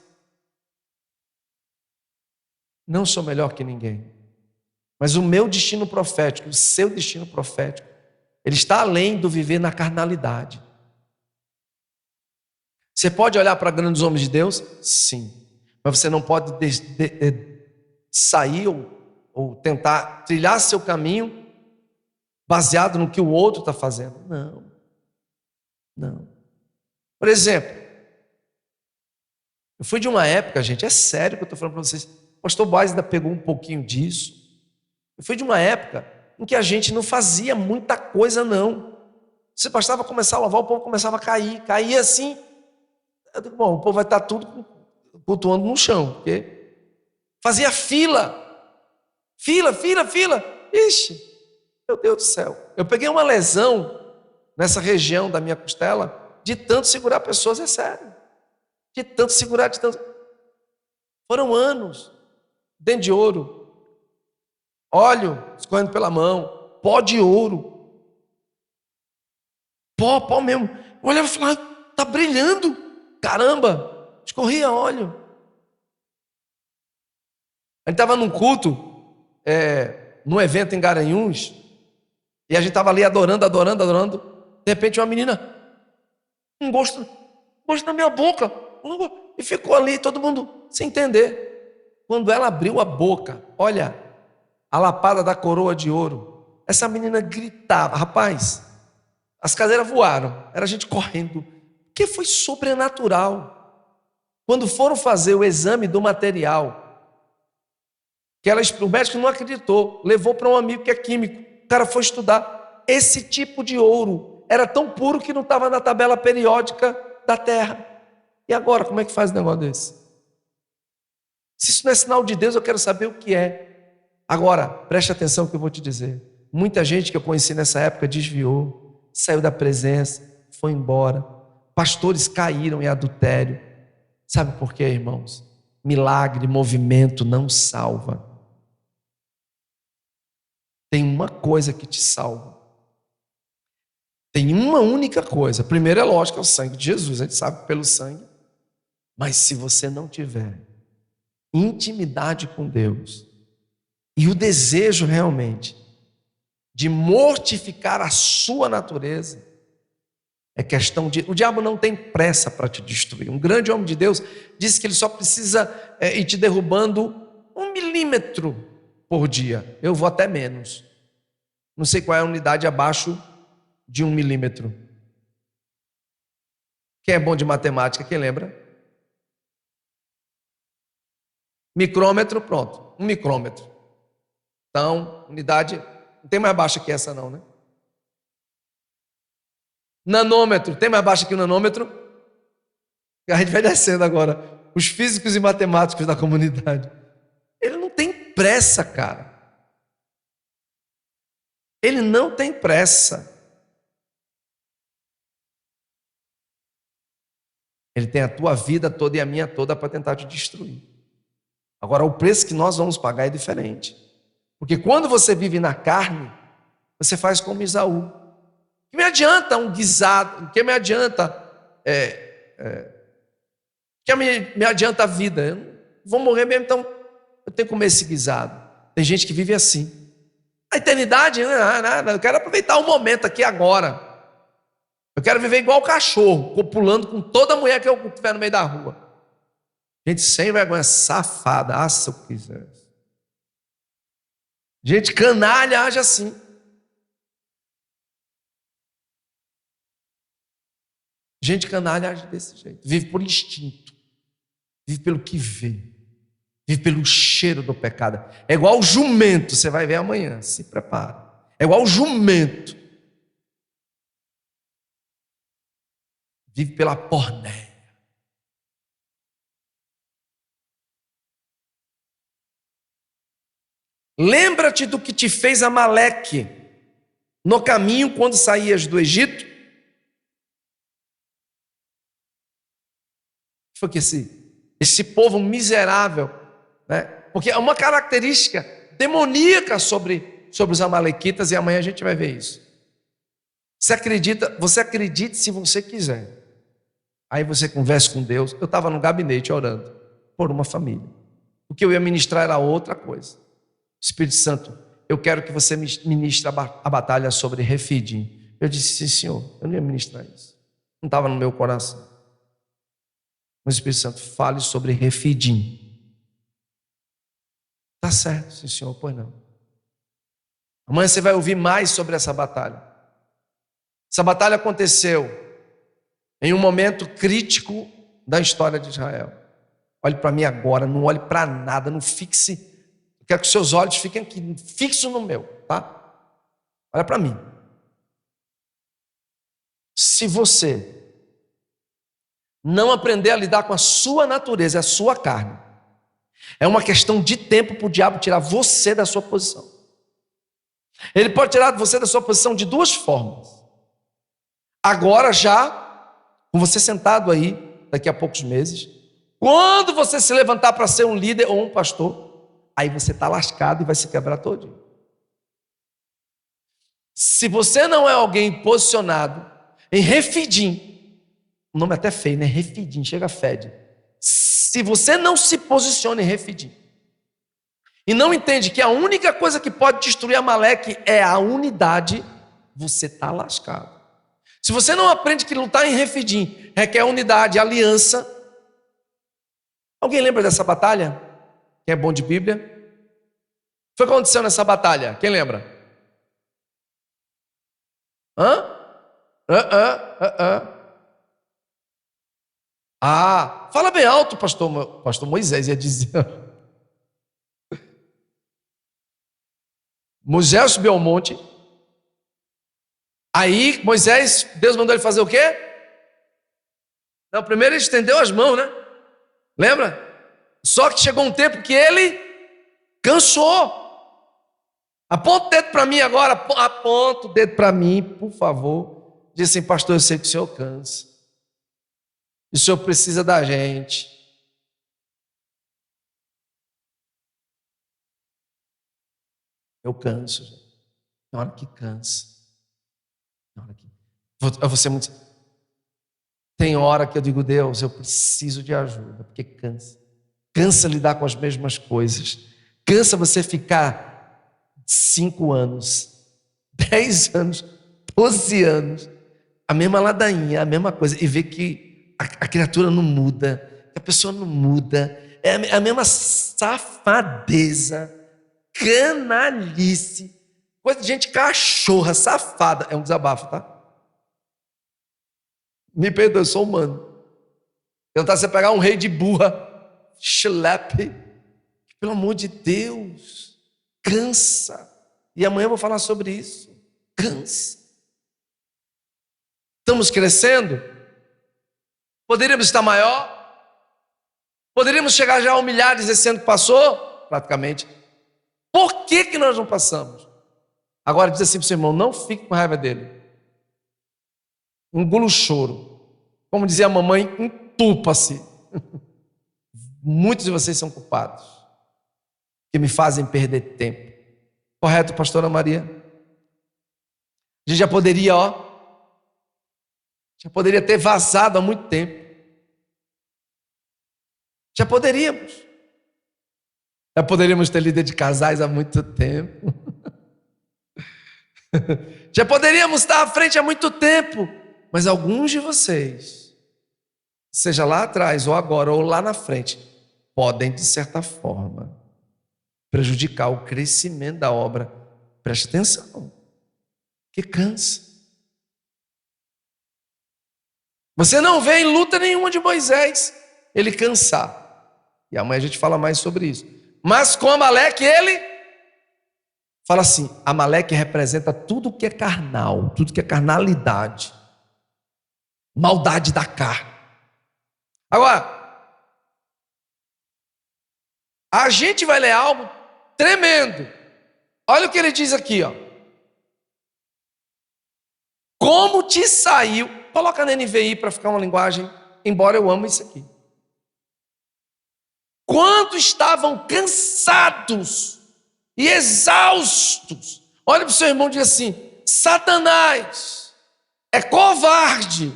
não sou melhor que ninguém. Mas o meu destino profético, o seu destino profético, ele está além do viver na carnalidade. Você pode olhar para grandes homens de Deus? Sim. Mas você não pode sair ou tentar trilhar seu caminho baseado no que o outro está fazendo. Não. Por exemplo, eu fui de uma época, gente, é sério que eu estou falando para vocês, o pastor Boaz ainda pegou um pouquinho disso. Eu fui de uma época em que a gente não fazia muita coisa, não. Você bastava começar a louvar, o povo começava a caía assim. Eu digo, bom, o povo vai estar tudo cultuando no chão, porque fazia fila. Ixi, meu Deus do céu. Eu peguei uma lesão nessa região da minha costela de tanto segurar pessoas, é sério. De tanto segurar, Foram anos, dente de ouro, óleo escorrendo pela mão, pó de ouro, pó mesmo. Eu olhava e falava, está brilhando, caramba, escorria óleo. A gente estava num culto, num evento em Garanhuns, e a gente estava ali adorando, de repente uma menina, um gosto na minha boca, e ficou ali, todo mundo sem entender. Quando ela abriu a boca, olha, a lapada da coroa de ouro, essa menina gritava, rapaz, as cadeiras voaram, era a gente correndo, porque foi sobrenatural. Quando foram fazer o exame do material, o médico não acreditou, levou para um amigo que é químico, o cara foi estudar, esse tipo de ouro era tão puro que não estava na tabela periódica da Terra. E agora, como é que faz um negócio desse? Se isso não é sinal de Deus, eu quero saber o que é. Agora, preste atenção no que eu vou te dizer. Muita gente que eu conheci nessa época desviou. saiu da presença, foi embora. Pastores caíram em adultério. Sabe por quê, irmãos? Milagre, movimento não salva. Tem uma coisa que te salva. Tem uma única coisa. Primeiro é lógico, é o sangue de Jesus. A gente sabe pelo sangue. Mas se você não tiver intimidade com Deus e o desejo realmente de mortificar a sua natureza, é questão de... O diabo não tem pressa para te destruir. Um grande homem de Deus disse que ele só precisa ir te derrubando 1 milímetro por dia. Eu vou até menos. Não sei qual é a unidade abaixo de 1 milímetro. Quem é bom de matemática, quem lembra? Micrômetro, pronto. 1 micrômetro. Então, unidade... Não tem mais baixa que essa não, né? Nanômetro. Tem mais baixa que o nanômetro? A gente vai descendo agora. Os físicos e matemáticos da comunidade. Ele não tem pressa, cara. Ele não tem pressa. Ele tem a tua vida toda e a minha toda para tentar te destruir. Agora, o preço que nós vamos pagar é diferente. Porque quando você vive na carne, você faz como Esaú. O que me adianta um guisado? O que me adianta me adianta a vida? Eu não vou morrer mesmo, então eu tenho que comer esse guisado. Tem gente que vive assim. A eternidade, nada. Eu quero aproveitar o momento aqui agora. Eu quero viver igual o cachorro, copulando com toda mulher que eu tiver no meio da rua. Gente sem vergonha, safada, se eu quisesse. Gente canalha age assim. Gente canalha age desse jeito. Vive por instinto. Vive pelo que vê. Vive pelo cheiro do pecado. É igual o jumento, você vai ver amanhã. Se prepara. É igual o jumento. Vive pela pornéia. Lembra-te do que te fez Amaleque no caminho quando saías do Egito? Foi que esse povo miserável, né? Porque é uma característica demoníaca sobre os amalequitas, e amanhã a gente vai ver isso. Você acredite se você quiser. Aí você conversa com Deus. Eu estava no gabinete orando por uma família. O que eu ia ministrar era outra coisa. Espírito Santo, eu quero que você ministre a batalha sobre Refidim. Eu disse, sim, senhor, eu não ia ministrar isso. Não estava no meu coração. Mas o Espírito Santo, fale sobre Refidim. Tá certo, sim, senhor, pois não. Amanhã você vai ouvir mais sobre essa batalha. Essa batalha aconteceu em um momento crítico da história de Israel. Olhe para mim agora, não olhe para nada, não fixe. Eu quero que seus olhos fiquem aqui, fixos no meu, tá? Olha para mim. Se você não aprender a lidar com a sua natureza, a sua carne, é uma questão de tempo para o diabo tirar você da sua posição. Ele pode tirar você da sua posição de duas formas. Agora já, com você sentado aí, daqui a poucos meses, quando você se levantar para ser um líder ou um pastor, aí você está lascado e vai se quebrar todo. Se você não é alguém posicionado em Refidim, o nome é até feio, né? Refidim, chega fede. Se você não se posiciona em Refidim e não entende que a única coisa que pode destruir Amaleque é a unidade, você está lascado. Se você não aprende que lutar em Refidim requer unidade, aliança. Alguém lembra dessa batalha? Quem é bom de Bíblia? Foi o que aconteceu nessa batalha? Quem lembra? Fala bem alto, pastor Moisés ia dizer. Moisés subiu ao monte. Aí Deus mandou ele fazer o quê? Não, primeiro ele estendeu as mãos, né? Lembra? Só que chegou um tempo que ele cansou. Aponta o dedo para mim agora. Aponta o dedo para mim, por favor. Diz assim: pastor, eu sei que o senhor cansa. E o senhor precisa da gente. Eu canso, gente. Na hora que cansa. Na hora que... Eu vou ser muito... Tem hora que eu digo: Deus, eu preciso de ajuda, porque cansa. Cansa lidar com as mesmas coisas. Cansa você ficar 5 anos, 10 anos, 12 anos, a mesma ladainha, a mesma coisa, e ver que a criatura não muda, que a pessoa não muda, é a mesma safadeza, canalice, coisa de gente cachorra, safada. É um desabafo, tá? Me perdoe, eu sou humano. Tentar você pegar um rei de burra, schleppe, pelo amor de Deus, cansa. E amanhã eu vou falar sobre isso. Cansa. Estamos crescendo? Poderíamos estar maior? Poderíamos chegar já a milhares esse ano que passou? Praticamente. Por que nós não passamos? Agora diz assim para o seu irmão: não fique com raiva dele. Engula o choro. Como dizia a mamãe, entupa-se. Muitos de vocês são culpados, que me fazem perder tempo. Correto, pastora Maria? A gente já poderia, já poderia ter vazado há muito tempo. Já poderíamos. Já poderíamos ter líder de casais há muito tempo. Já poderíamos estar à frente há muito tempo. Mas alguns de vocês, seja lá atrás, ou agora, ou lá na frente, podem, de certa forma, prejudicar o crescimento da obra. Preste atenção, que cansa. Você não vê em luta nenhuma de Moisés ele cansar. E amanhã a gente fala mais sobre isso. Mas com Amaleque ele fala assim: Amaleque representa tudo que é carnal, tudo que é carnalidade, maldade da carne. Agora, a gente vai ler algo tremendo. Olha o que ele diz aqui, Como te saiu, coloca na NVI para ficar uma linguagem, embora eu amo isso aqui. Quando estavam cansados e exaustos. Olha para o seu irmão e diz assim: Satanás é covarde.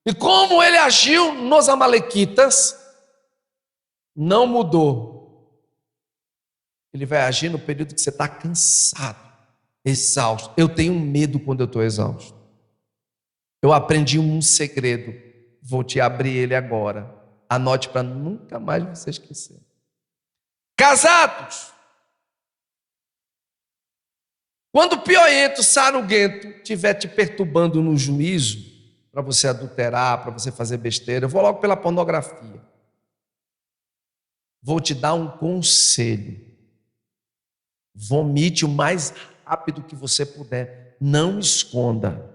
E como ele agiu nos amalequitas, não mudou. Ele vai agir no período que você está cansado, exausto. Eu tenho medo quando eu estou exausto. Eu aprendi um segredo, vou te abrir ele agora. Anote para nunca mais você esquecer. Casados, quando o pioento, saruguento estiver te perturbando no juízo, para você adulterar, para você fazer besteira, eu vou logo pela pornografia. Vou te dar um conselho. Vomite o mais rápido que você puder. Não esconda.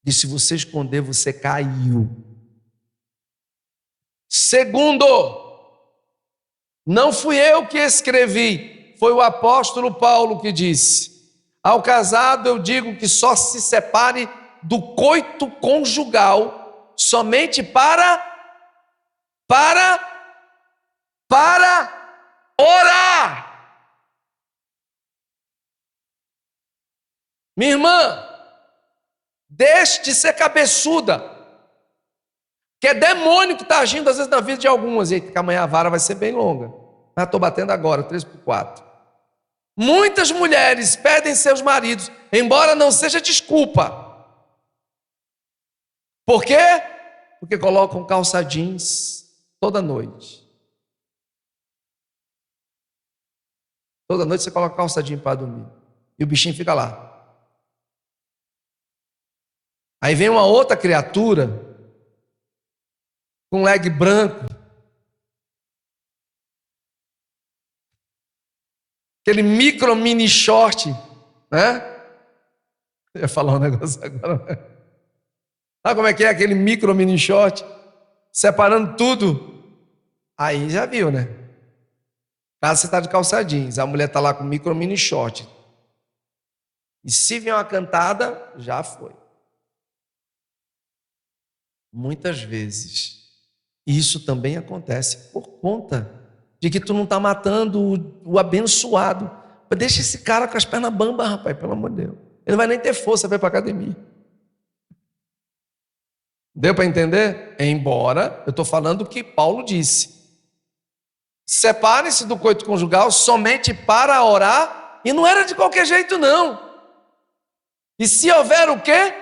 E se você esconder, você caiu. Segundo, não fui eu que escrevi, foi o apóstolo Paulo que disse: ao casado eu digo que só se separe do coito conjugal somente para orar. Minha irmã, deixe de ser cabeçuda, que é demônio que está agindo às vezes na vida de algumas. E que amanhã a vara vai ser bem longa, mas estou batendo agora, 3x4. Muitas mulheres perdem seus maridos, embora não seja desculpa. Por quê? Porque colocam calça jeans toda noite. Toda noite você coloca calça jeans para dormir. E o bichinho fica lá. Aí vem uma outra criatura com leg branco, aquele micro mini short, né? Eu ia falar um negócio agora. Sabe como é que é aquele micro mini short? Separando tudo. Aí já viu, né? Caso você está de calça jeans, a mulher está lá com micro mini short. E se vier uma cantada, já foi. Muitas vezes, isso também acontece por conta de que tu não está matando o abençoado. Deixa esse cara com as pernas bambas, rapaz, pelo amor de Deus. Ele não vai nem ter força para ir para a academia. Deu para entender? Embora eu estou falando o que Paulo disse. Separe-se do coito conjugal somente para orar, e não era de qualquer jeito, não. E se houver o quê?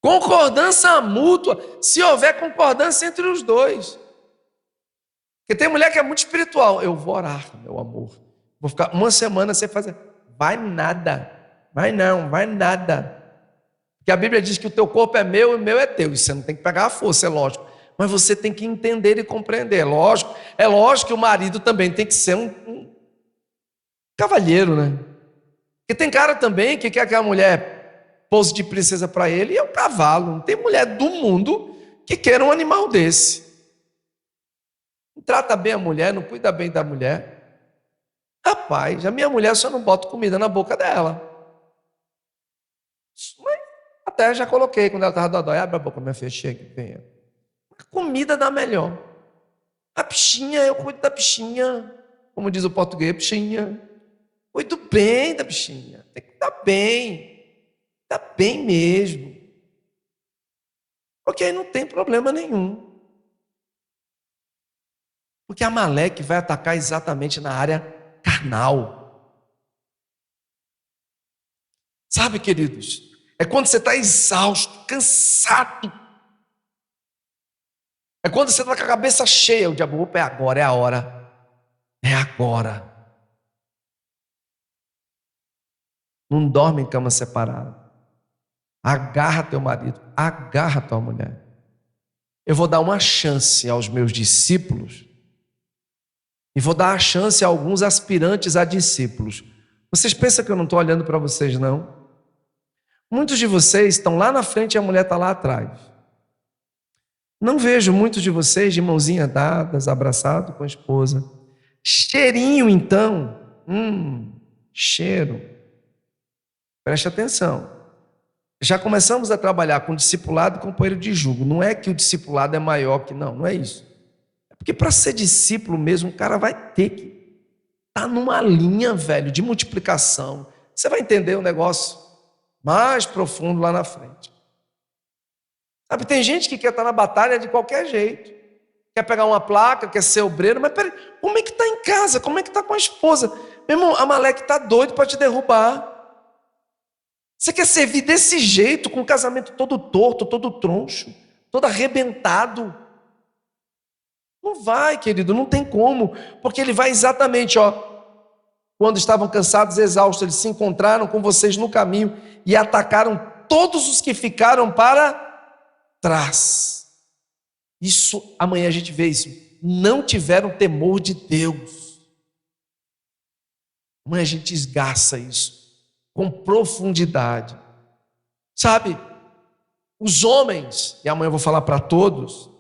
Concordância mútua. Se houver concordância entre os dois. Porque tem mulher que é muito espiritual. Eu vou orar, meu amor. Vou ficar uma semana sem fazer. Vai nada. Vai não, vai nada. Porque a Bíblia diz que o teu corpo é meu e o meu é teu. E você não tem que pegar a força, é lógico. Mas você tem que entender e compreender. É lógico que o marido também tem que ser um cavalheiro, né? Porque tem cara também que quer que a mulher pose de princesa para ele e é um cavalo. Não tem mulher do mundo que queira um animal desse. Não trata bem a mulher, não cuida bem da mulher. Rapaz, a minha mulher só não bota comida na boca dela. Mas até já coloquei quando ela estava dodói. Abre a boca, minha filha, chega, venha. A comida dá melhor. A bichinha, eu cuido da bichinha. Como diz o português, bichinha. Cuido bem da bichinha. Tem que cuidar bem. Cuidar bem mesmo. Porque aí não tem problema nenhum. Porque Amaleque vai atacar exatamente na área carnal. Sabe, queridos? É quando você está exausto, cansado. É quando você está com a cabeça cheia. O diabo, opa, é agora, é a hora. É agora. Não dorme em cama separada. Agarra teu marido, agarra tua mulher. Eu vou dar uma chance aos meus discípulos e vou dar a chance a alguns aspirantes a discípulos. Vocês pensam que eu não estou olhando para vocês, não? Muitos de vocês estão lá na frente e a mulher está lá atrás. Não vejo muitos de vocês de mãozinha dadas, abraçado com a esposa. Cheirinho, então. Cheiro. Preste atenção. Já começamos a trabalhar com discipulado e companheiro de jugo. Não é que o discipulado é maior que não é isso. É porque para ser discípulo mesmo, o cara vai ter que estar numa linha, velho, de multiplicação. Você vai entender o negócio mais profundo lá na frente. Sabe, tem gente que quer estar na batalha de qualquer jeito. Quer pegar uma placa, quer ser obreiro, mas peraí, como é que está em casa? Como é que está com a esposa? Meu irmão, Amaleque está doido para te derrubar. Você quer servir desse jeito, com o casamento todo torto, todo troncho, todo arrebentado? Não vai, querido, não tem como, porque ele vai exatamente, quando estavam cansados e exaustos, eles se encontraram com vocês no caminho e atacaram todos os que ficaram para trás. Isso, amanhã a gente vê isso. Não tiveram temor de Deus. Amanhã a gente esgarça isso com profundidade. Sabe, os homens, e amanhã eu vou falar para todos,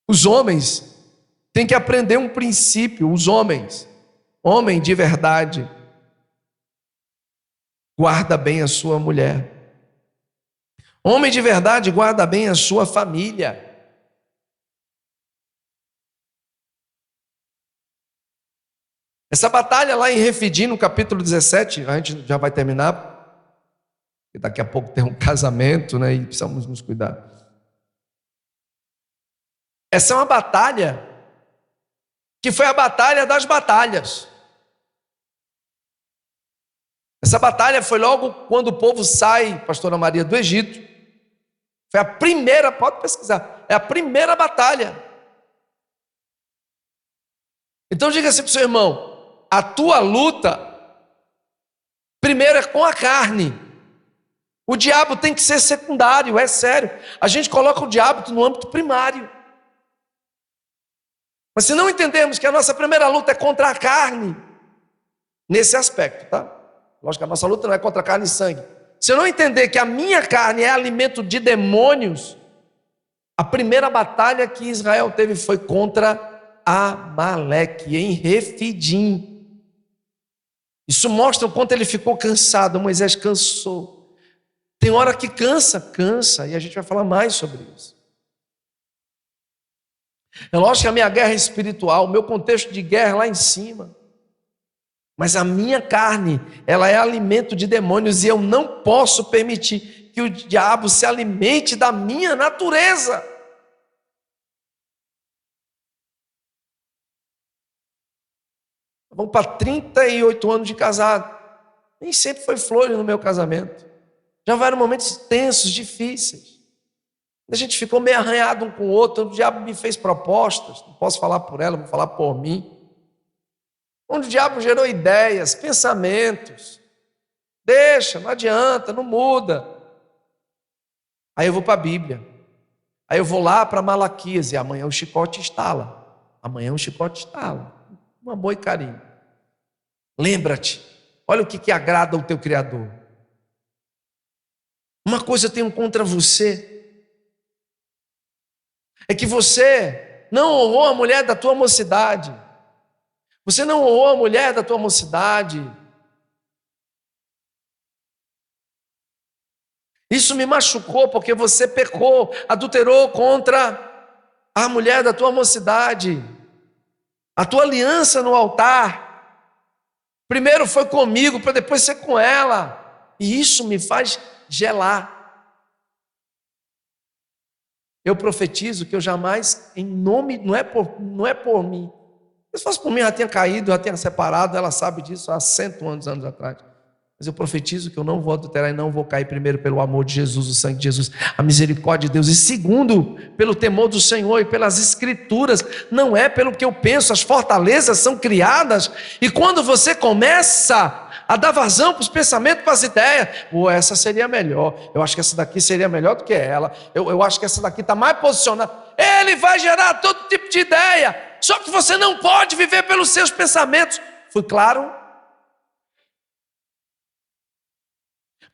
os homens têm que aprender um princípio. Os homens, homem de verdade, guarda bem a sua mulher. Homem de verdade guarda bem a sua família. Essa batalha lá em Refidim, no capítulo 17, a gente já vai terminar, porque daqui a pouco tem um casamento, né, e precisamos nos cuidar. Essa é uma batalha que foi a batalha das batalhas. Essa batalha foi logo quando o povo sai, pastora Maria, do Egito. Foi a primeira, pode pesquisar, é a primeira batalha. Então diga assim para o seu irmão: a tua luta, primeiro é com a carne. O diabo tem que ser secundário, é sério. A gente coloca o diabo no âmbito primário. Mas se não entendermos que a nossa primeira luta é contra a carne, nesse aspecto, tá? Lógico que a nossa luta não é contra carne e sangue. Se eu não entender que a minha carne é alimento de demônios, a primeira batalha que Israel teve foi contra Amaleque, em Refidim. Isso mostra o quanto ele ficou cansado. Moisés cansou. Tem hora que cansa, e a gente vai falar mais sobre isso. É lógico que a minha guerra é espiritual, o meu contexto de guerra é lá em cima. Mas a minha carne, ela é alimento de demônios, e eu não posso permitir que o diabo se alimente da minha natureza. Vamos para 38 anos de casado. Nem sempre foi flores no meu casamento. Já houveram momentos tensos, difíceis. A gente ficou meio arranhado um com o outro. O diabo me fez propostas. Não posso falar por ela, vou falar por mim. Onde o diabo gerou ideias, pensamentos. Deixa, não adianta, não muda. Aí eu vou para a Bíblia. Aí eu vou lá para Malaquias e amanhã o chicote estala. Amanhã o chicote estala. Um amor e carinho. Lembra-te, olha o que agrada ao teu Criador. Uma coisa eu tenho contra você, é que você não honrou a mulher da tua mocidade. Você não honrou a mulher da tua mocidade. Isso me machucou porque você pecou, adulterou contra a mulher da tua mocidade. A tua aliança no altar primeiro foi comigo, para depois ser com ela. E isso me faz gelar. Eu profetizo que eu jamais, em nome, não é por mim. Se fosse por mim, eu já tinha caído, já tinha separado, ela sabe disso há 100 anos atrás. Mas eu profetizo que eu não vou adulterar e não vou cair, primeiro pelo amor de Jesus, o sangue de Jesus, a misericórdia de Deus, e segundo, pelo temor do Senhor e pelas Escrituras. Não é pelo que eu penso, as fortalezas são criadas, e quando você começa a dar vazão para os pensamentos, para as ideias, essa seria melhor, eu acho que essa daqui seria melhor do que ela, eu acho que essa daqui está mais posicionada, ele vai gerar todo tipo de ideia, só que você não pode viver pelos seus pensamentos. Fui claro?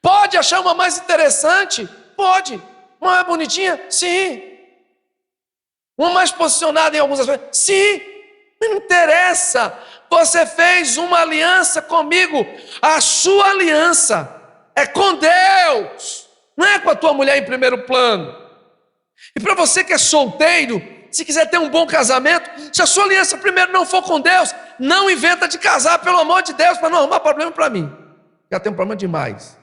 Pode achar uma mais interessante? Pode. Uma mais bonitinha? Sim. Uma mais posicionada em alguns aspectos? Sim. Não interessa. Você fez uma aliança comigo. A sua aliança é com Deus. Não é com a tua mulher em primeiro plano. E para você que é solteiro, se quiser ter um bom casamento, se a sua aliança primeiro não for com Deus, não inventa de casar, pelo amor de Deus, para não arrumar problema para mim. Já tem um problema demais.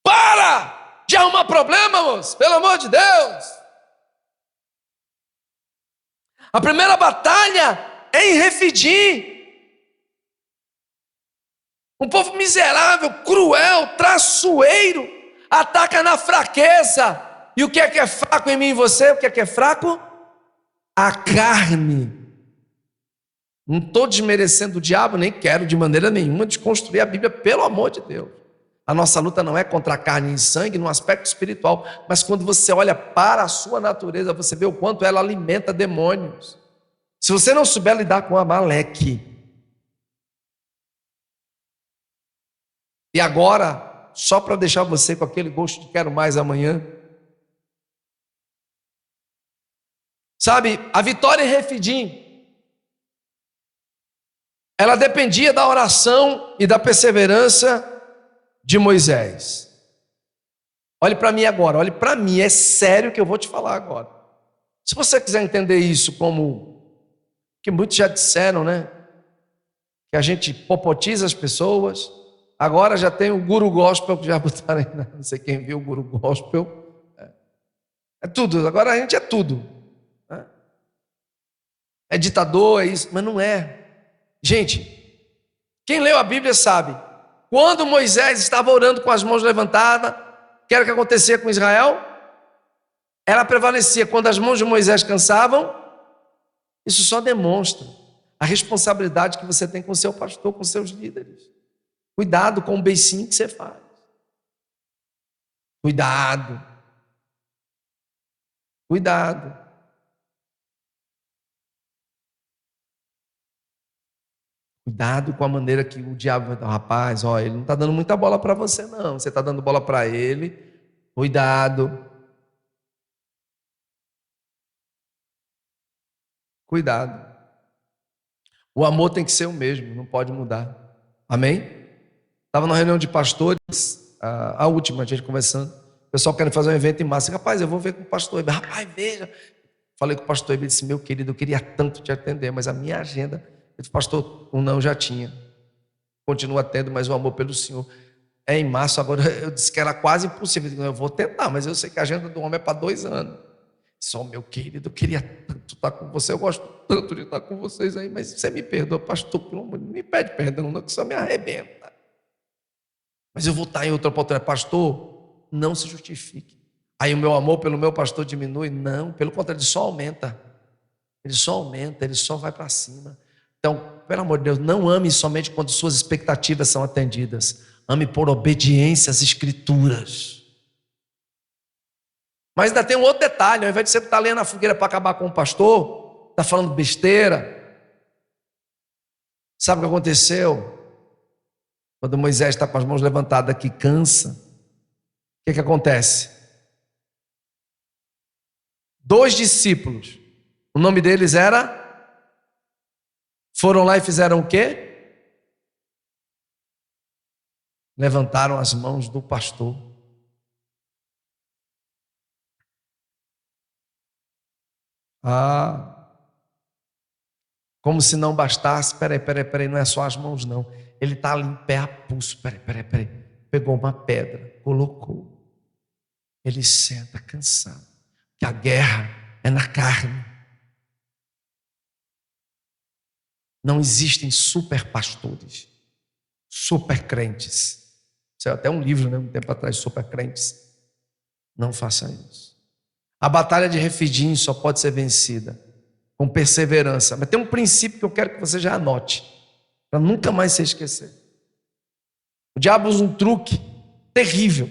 Para de arrumar problema, moço, pelo amor de Deus. A primeira batalha é em Refidim. Um povo miserável, cruel, traiçoeiro, ataca na fraqueza. E o que é fraco em mim e você? O que é fraco? A carne. Não estou desmerecendo o diabo, nem quero de maneira nenhuma desconstruir a Bíblia, pelo amor de Deus. A nossa luta não é contra a carne e sangue no aspecto espiritual, mas quando você olha para a sua natureza, você vê o quanto ela alimenta demônios. Se você não souber lidar com Amaleque, e agora, só para deixar você com aquele gosto de quero mais amanhã, sabe, a vitória em Refidim, ela dependia da oração e da perseverança de Moisés. Olhe para mim agora, olhe para mim, é sério que eu vou te falar agora. Se você quiser entender isso como, que muitos já disseram, né? Que a gente popotiza as pessoas, agora já tem o guru gospel, que já botaram aí, não sei quem viu o guru gospel. É tudo, agora a gente é tudo. Né? É ditador, é isso, mas não é. Gente, quem leu a Bíblia sabe, quando Moisés estava orando com as mãos levantadas, o que era que acontecia com Israel? Ela prevalecia. Quando as mãos de Moisés cansavam, isso só demonstra a responsabilidade que você tem com o seu pastor, com seus líderes. Cuidado com o beicinho que você faz. Cuidado. Cuidado. Cuidado com a maneira que o diabo vai dar. Rapaz, ó, ele não está dando muita bola para você, não. Você está dando bola para ele. Cuidado. Cuidado. O amor tem que ser o mesmo, não pode mudar. Amém? Estava numa reunião de pastores, a última, a gente conversando. O pessoal querendo fazer um evento em massa. Rapaz, eu vou ver com o pastor Eber. Rapaz, veja. Falei com o pastor Eber, ele disse, meu querido, eu queria tanto te atender, mas a minha agenda... Eu disse, pastor, o não já tinha. Continua tendo, mas o amor pelo Senhor é em março. Agora eu disse que era quase impossível. Eu, digo, eu vou tentar, mas eu sei que a agenda do homem é para 2 anos. Só, meu querido, eu queria tanto estar com você. Eu gosto tanto de estar com vocês aí, mas você me perdoa, pastor, pelo amor de Deus, não me pede perdão, não, que só me arrebenta. Mas eu vou estar em outra oportunidade. Pastor, não se justifique. Aí o meu amor pelo meu pastor diminui? Não, pelo contrário, ele só aumenta. Ele só aumenta, ele só vai para cima. Então, pelo amor de Deus, não ame somente quando suas expectativas são atendidas. Ame por obediência às Escrituras. Mas ainda tem um outro detalhe: ao invés de você estar lendo a fogueira para acabar com o pastor, está falando besteira. Sabe o que aconteceu? Quando Moisés está com as mãos levantadas aqui, cansa. O que acontece? 2 discípulos, o nome deles era... Foram lá e fizeram o quê? Levantaram as mãos do pastor. Como se não bastasse. Peraí, não é só as mãos não. Ele está ali em pé a pulso. Peraí. Pegou uma pedra, colocou. Ele senta cansado. Que a guerra é na carne. Não existem super pastores, super crentes. Isso é até um livro, né? Um tempo atrás, super crentes. Não faça isso. A batalha de Refidim só pode ser vencida com perseverança. Mas tem um princípio que eu quero que você já anote, para nunca mais se esquecer. O diabo usa um truque terrível,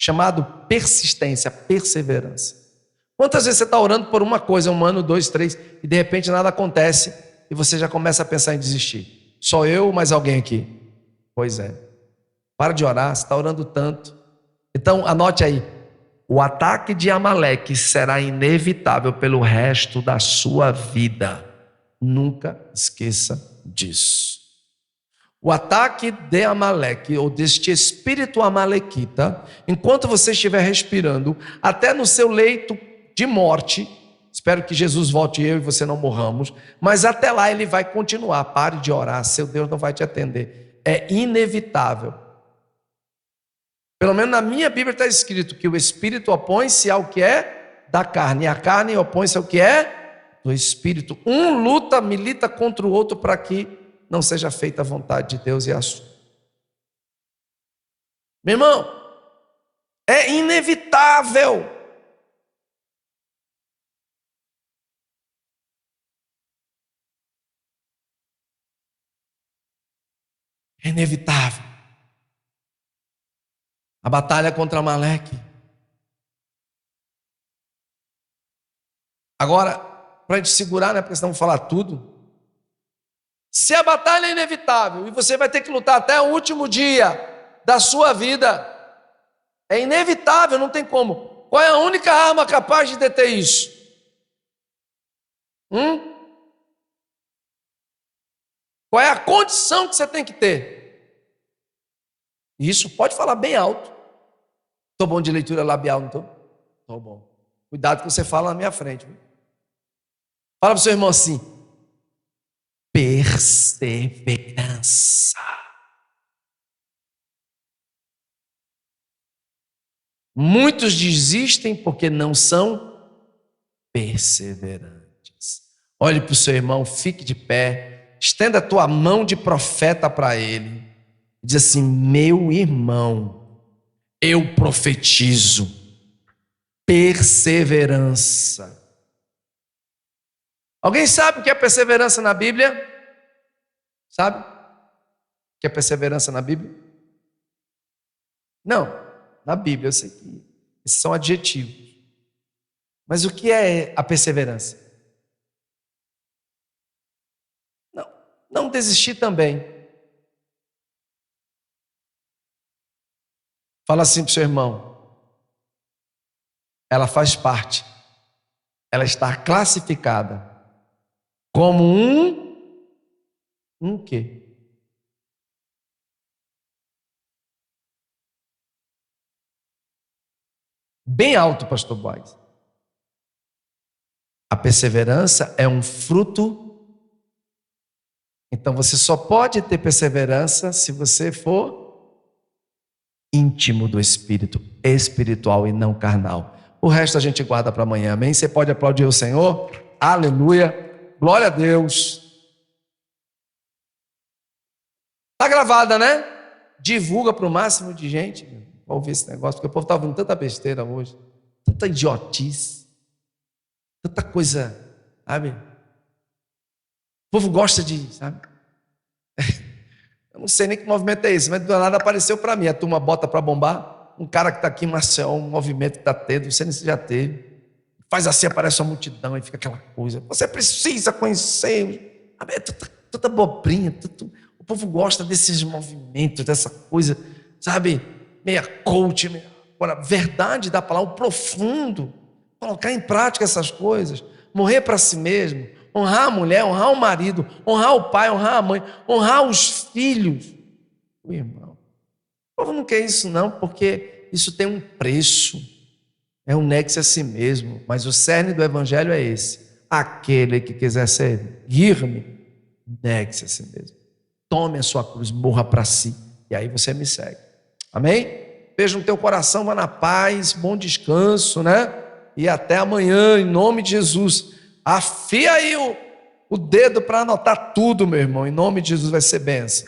chamado persistência, perseverança. Quantas vezes você está orando por uma coisa, 1 ano, 2, 3, e de repente nada acontece, e você já começa a pensar em desistir? Só eu ou mais alguém aqui? Pois é. Para de orar, você está orando tanto. Então anote aí: o ataque de Amaleque será inevitável pelo resto da sua vida. Nunca esqueça disso. O ataque de Amaleque, ou deste espírito amalequita, enquanto você estiver respirando, até no seu leito de morte, espero que Jesus volte e eu e você não morramos, mas até lá ele vai continuar. Pare de orar, seu Deus não vai te atender. É inevitável. Pelo menos na minha Bíblia está escrito que o Espírito opõe-se ao que é da carne, e a carne opõe-se ao que é do Espírito. Um milita contra o outro para que não seja feita a vontade de Deus e a sua. Meu irmão, é inevitável. É inevitável. A batalha contra Amaleque. Agora, para a gente segurar, né, porque senão vamos falar tudo. Se a batalha é inevitável e você vai ter que lutar até o último dia da sua vida, é inevitável, não tem como. Qual é a única arma capaz de deter isso? Qual é a condição que você tem que ter? Isso pode falar bem alto. Estou bom de leitura labial, não estou? Estou bom. Cuidado que você fala na minha frente. Viu? Fala para o seu irmão assim: perseverança. Muitos desistem porque não são perseverantes. Olhe para o seu irmão, fique de pé, estenda a tua mão de profeta para ele. Diz assim: meu irmão, eu profetizo perseverança. Alguém sabe o que é perseverança na Bíblia? Sabe o que é perseverança na Bíblia? Não, na Bíblia eu sei que esses são adjetivos. Mas o que é a perseverança? Não desistir também. Fala assim para o seu irmão: ela faz parte, ela está classificada como um Um quê? Bem alto, pastor Boaz. A perseverança é um fruto. Então você só pode ter perseverança se você for íntimo do Espírito, espiritual e não carnal. O resto a gente guarda para amanhã, amém? Você pode aplaudir o Senhor? Aleluia, glória a Deus. Está gravada, né? Divulga para o máximo de gente para ouvir esse negócio, porque o povo está ouvindo tanta besteira hoje, tanta idiotice, tanta coisa, sabe? O povo gosta de, sabe? Eu não sei nem que movimento é esse, mas do nada apareceu para mim. A turma bota para bombar. Um cara que está aqui em Maceió, um movimento que está tendo, não sei nem se já teve. Faz assim, aparece uma multidão e fica aquela coisa. Você precisa conhecer. É tanta abobrinha. O povo gosta desses movimentos, dessa coisa, sabe? Meia coach. Agora, verdade da palavra, o profundo. Colocar em prática essas coisas. Morrer para si mesmo. Honrar a mulher, honrar o marido, honrar o pai, honrar a mãe, honrar os filhos. O irmão, o povo não quer isso não, porque isso tem um preço. É um negue-se a si mesmo. Mas o cerne do evangelho é esse. Aquele que quiser seguir-me, negue-se a si mesmo. Tome a sua cruz, morra para si. E aí você me segue. Amém? Beijo no teu coração, vá na paz, bom descanso, né? E até amanhã, em nome de Jesus. Afia aí o dedo para anotar tudo, meu irmão. Em nome de Jesus vai ser bênção.